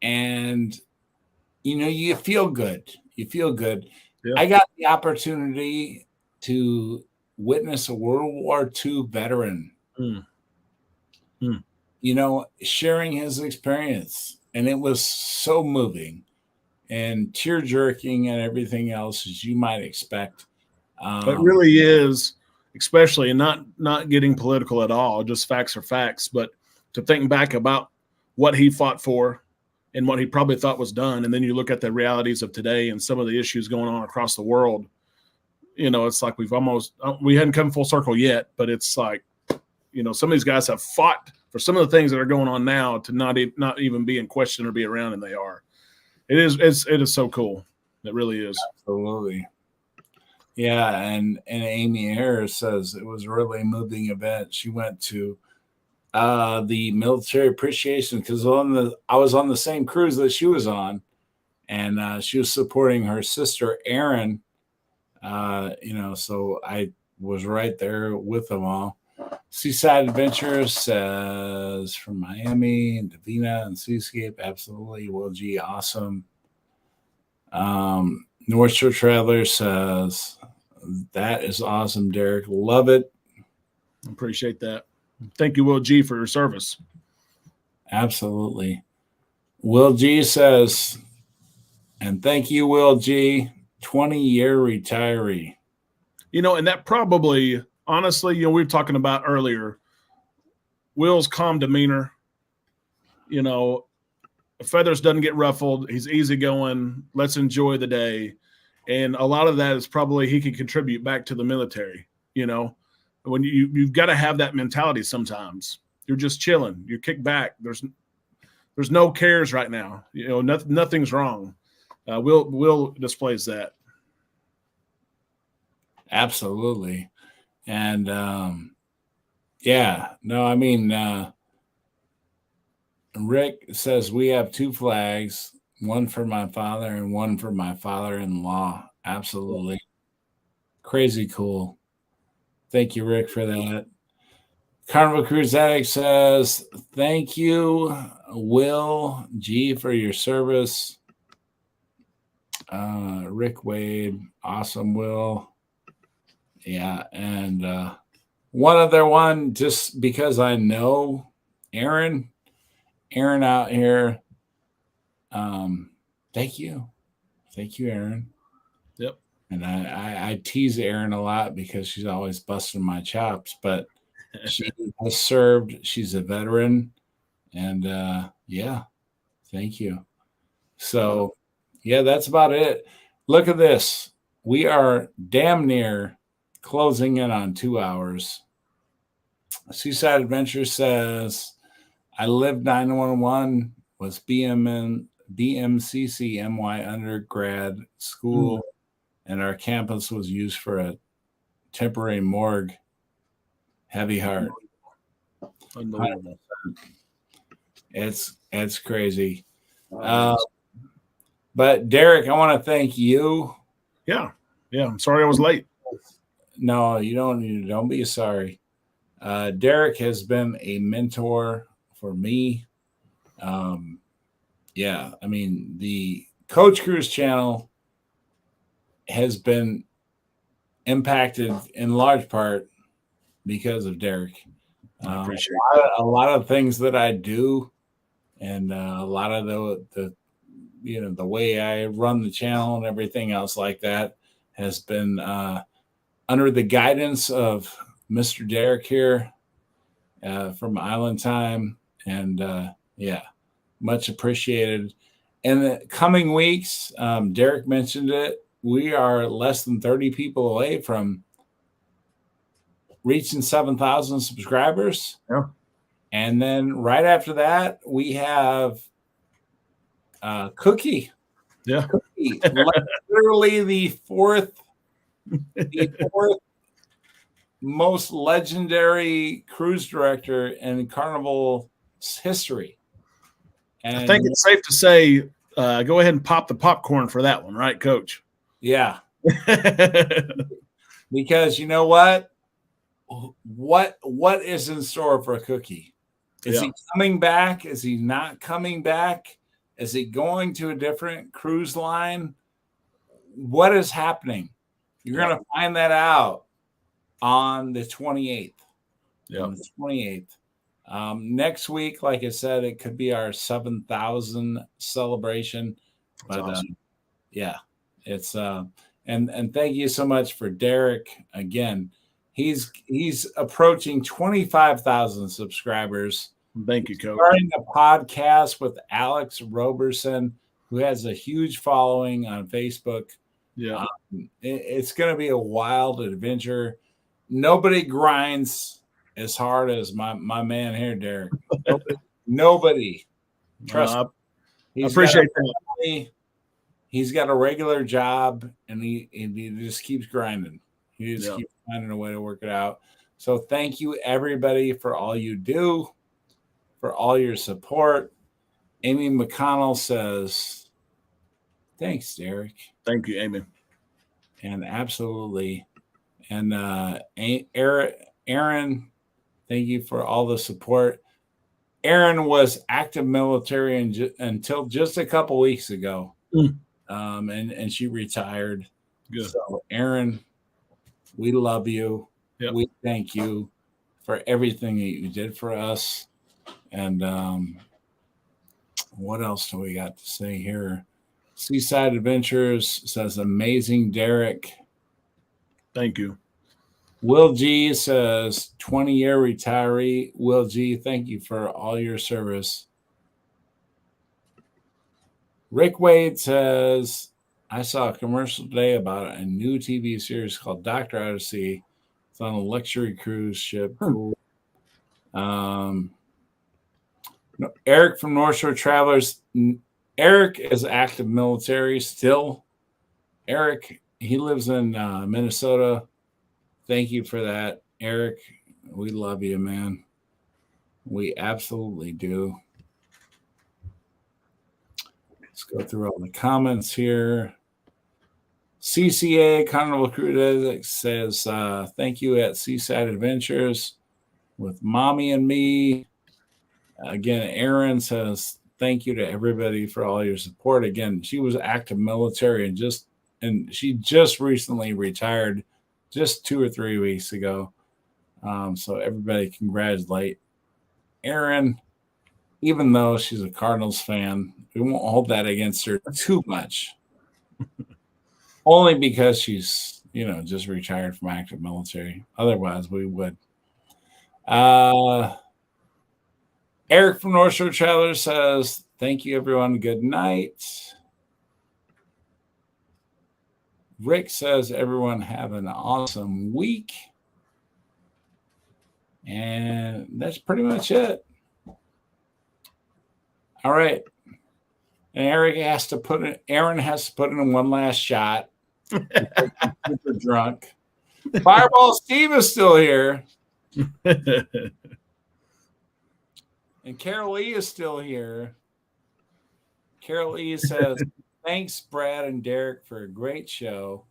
and you feel good. You feel good. Yeah. I got the opportunity to witness a World War II veteran, sharing his experience. And it was so moving and tear jerking and everything else, as you might expect. It really is, especially, and not getting political at all, just facts are facts. But to think back about what he fought for and what he probably thought was done, and then you look at the realities of today and some of the issues going on across the world, it's like we hadn't come full circle yet, but it's like, some of these guys have fought for some of the things that are going on now to not even be in question or be around, and they are. It is so cool. It really is. Absolutely. Yeah, and Amy Harris says it was a really moving event. She went to the military appreciation because I was on the same cruise that she was on, and she was supporting her sister Erin. So I was right there with them all. Seaside Adventures says from Miami and Davina and Seascape, absolutely. Will G, awesome. North Shore Traveler says that is awesome, Derek. Love it. Appreciate that. Thank you, Will G, for your service. Absolutely. Will G says, and thank you, Will G, 20-year retiree. And that probably, honestly, we were talking about earlier, Will's calm demeanor, feathers doesn't get ruffled. He's easygoing. Let's enjoy the day. And a lot of that is probably he can contribute back to the military. When you've got to have that mentality sometimes. You're just chilling. You kick back. There's no cares right now. Nothing's wrong. Will displays that. Absolutely. And Rick says we have two flags, one for my father and one for my father-in-law. Absolutely. Crazy cool. Thank you, Rick, for that. Carnival Cruise Addict says, thank you, Will G, for your service. Rick Wade, awesome, Will. Yeah, and one other one, just because I know Aaron out here. Thank you, Aaron. Yep. And I tease Aaron a lot because she's always busting my chops, but she has served. She's a veteran, and thank you. So, that's about it. Look at this. We are damn near closing in on 2 hours. Seaside Adventure says, I lived 911, was BMCC undergrad school, and our campus was used for a temporary morgue. Heavy heart. Unbelievable. It's crazy. But Derek, I want to thank you. Yeah. I'm sorry I was late. No, you don't be sorry. Derek has been a mentor for me. The Coach Cruise channel has been impacted in large part because of Derek. I appreciate a lot of things that I do, and a lot of the way I run the channel and everything else like that has been under the guidance of Mr. Derek here from Island Time, and much appreciated. In the coming weeks, Derek mentioned it, we are less than 30 people away from reaching 7,000 subscribers. Yeah. And then right after that, we have Cookie. Yeah. Cookie. Literally the fourth most legendary cruise director in Carnival history. And I think it's safe to say, go ahead and pop the popcorn for that one, right, Coach? yeah. Because you know what? What is in store for Cookie? Is he coming back? Is he not coming back? Is he going to a different cruise line? What is happening? You're going to find that out on the 28th. Yeah. On the 28th. Next week, like I said, it could be our 7,000 celebration. That's but awesome. Yeah, it's and thank you so much for Derek again. He's approaching 25,000 subscribers. Thank you, Coach. Starting a podcast with Alex Roberson, who has a huge following on Facebook. Yeah, it's going to be a wild adventure. Nobody grinds as hard as my man here, Derek. Nobody. Trust me. I appreciate that. He's got a regular job, and he just keeps grinding. He just keeps finding a way to work it out. So thank you, everybody, for all you do, for all your support. Amy McConnell says, thanks, Derek. Thank you, Amy. And absolutely. And Aaron, thank you for all the support. Aaron was active military until just a couple weeks ago. And she retired. Good. So, Aaron, we love you. Yep. We thank you for everything that you did for us. And what else do we got to say here? Seaside Adventures says, amazing, Derek. Thank you. Will G says, 20-year retiree. Will G, thank you for all your service. Rick Wade says, I saw a commercial today about a new TV series called Dr. Odyssey. It's on a luxury cruise ship. Cool. Eric from North Shore Travelers. Eric is active military still. Eric, he lives in Minnesota. Thank you for that, Eric. We love you, man. We absolutely do. Let's go through all the comments here. CCA Carnival Cruise says, thank you at Seaside Adventures with Mommy and Me. Again, Aaron says, thank you to everybody for all your support. Again, she was active military and she just recently retired just 2 or 3 weeks ago. So everybody congratulate Aaron, even though she's a Cardinals fan. We won't hold that against her too much. Only because she's, just retired from active military. Otherwise, we would. Eric from North Shore Travelers says, thank you, everyone. Good night. Rick says, everyone have an awesome week. And that's pretty much it. All right. And Aaron has to put in one last shot. Super drunk. Fireball Steve is still here. And Carol E is still here. Carol E says, thanks, Brad and Derek, for a great show.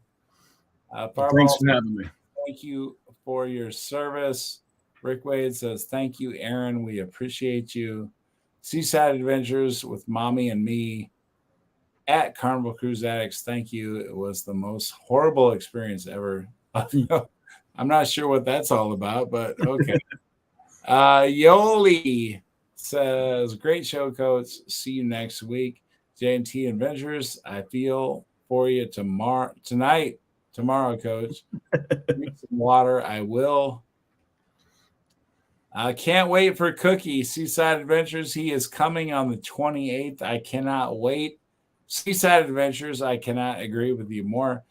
Thanks for having me. Thank you for your service. Rick Wade says, thank you, Aaron. We appreciate you. Seaside Adventures with Mommy and Me at Carnival Cruise Addicts. Thank you. It was the most horrible experience ever. I'm not sure what that's all about, but okay. Yoli says, great show, Coach. See you next week. J&T Adventures, I feel for you tomorrow, Coach. Drink some water. I will. I can't wait for Cookie. Seaside Adventures. He is coming on the 28th. I cannot wait. Seaside Adventures. I cannot agree with you more.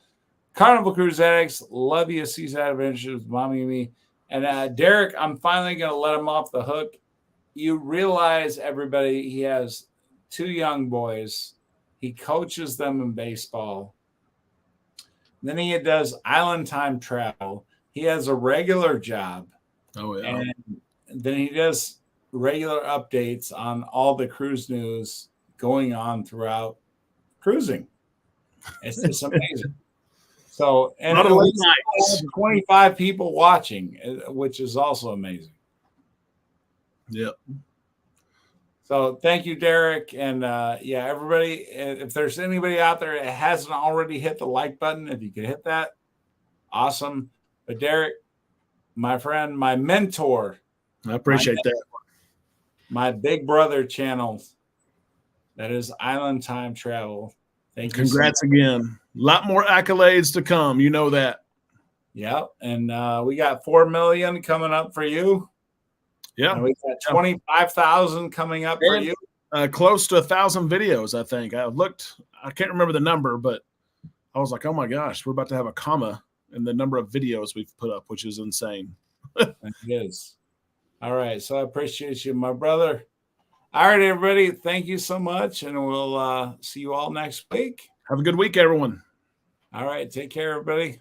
Carnival Cruise Addicts. Love you, Seaside Adventures, Mommy and Me. And Derek, I'm finally going to let him off the hook. You realize, everybody, he has 2 young boys. He coaches them in baseball. Then he does island time travel. he has a regular job, Oh yeah. and then he does regular updates on all the cruise news going on throughout cruising. It's just amazing. So, and Not at a least nights. 25 people watching, which is also amazing. Yep. So thank you, Derek. And yeah, everybody, if there's anybody out there that hasn't already hit the like button, if you could hit that, awesome. But Derek, my friend, my mentor, I appreciate that. my big brother channel, that is Island Time Travel. Thank you. Congrats again. A lot more accolades to come. You know that. Yep. And we got 4 million coming up for you. Yeah. And we got 25,000 coming up for you. Close to 1,000 videos, I think. I looked, I can't remember the number, but I was like, oh my gosh, we're about to have a comma in the number of videos we've put up, which is insane. It is. All right. So I appreciate you, my brother. All right, everybody. Thank you so much. And we'll see you all next week. Have a good week, everyone. All right. Take care, everybody.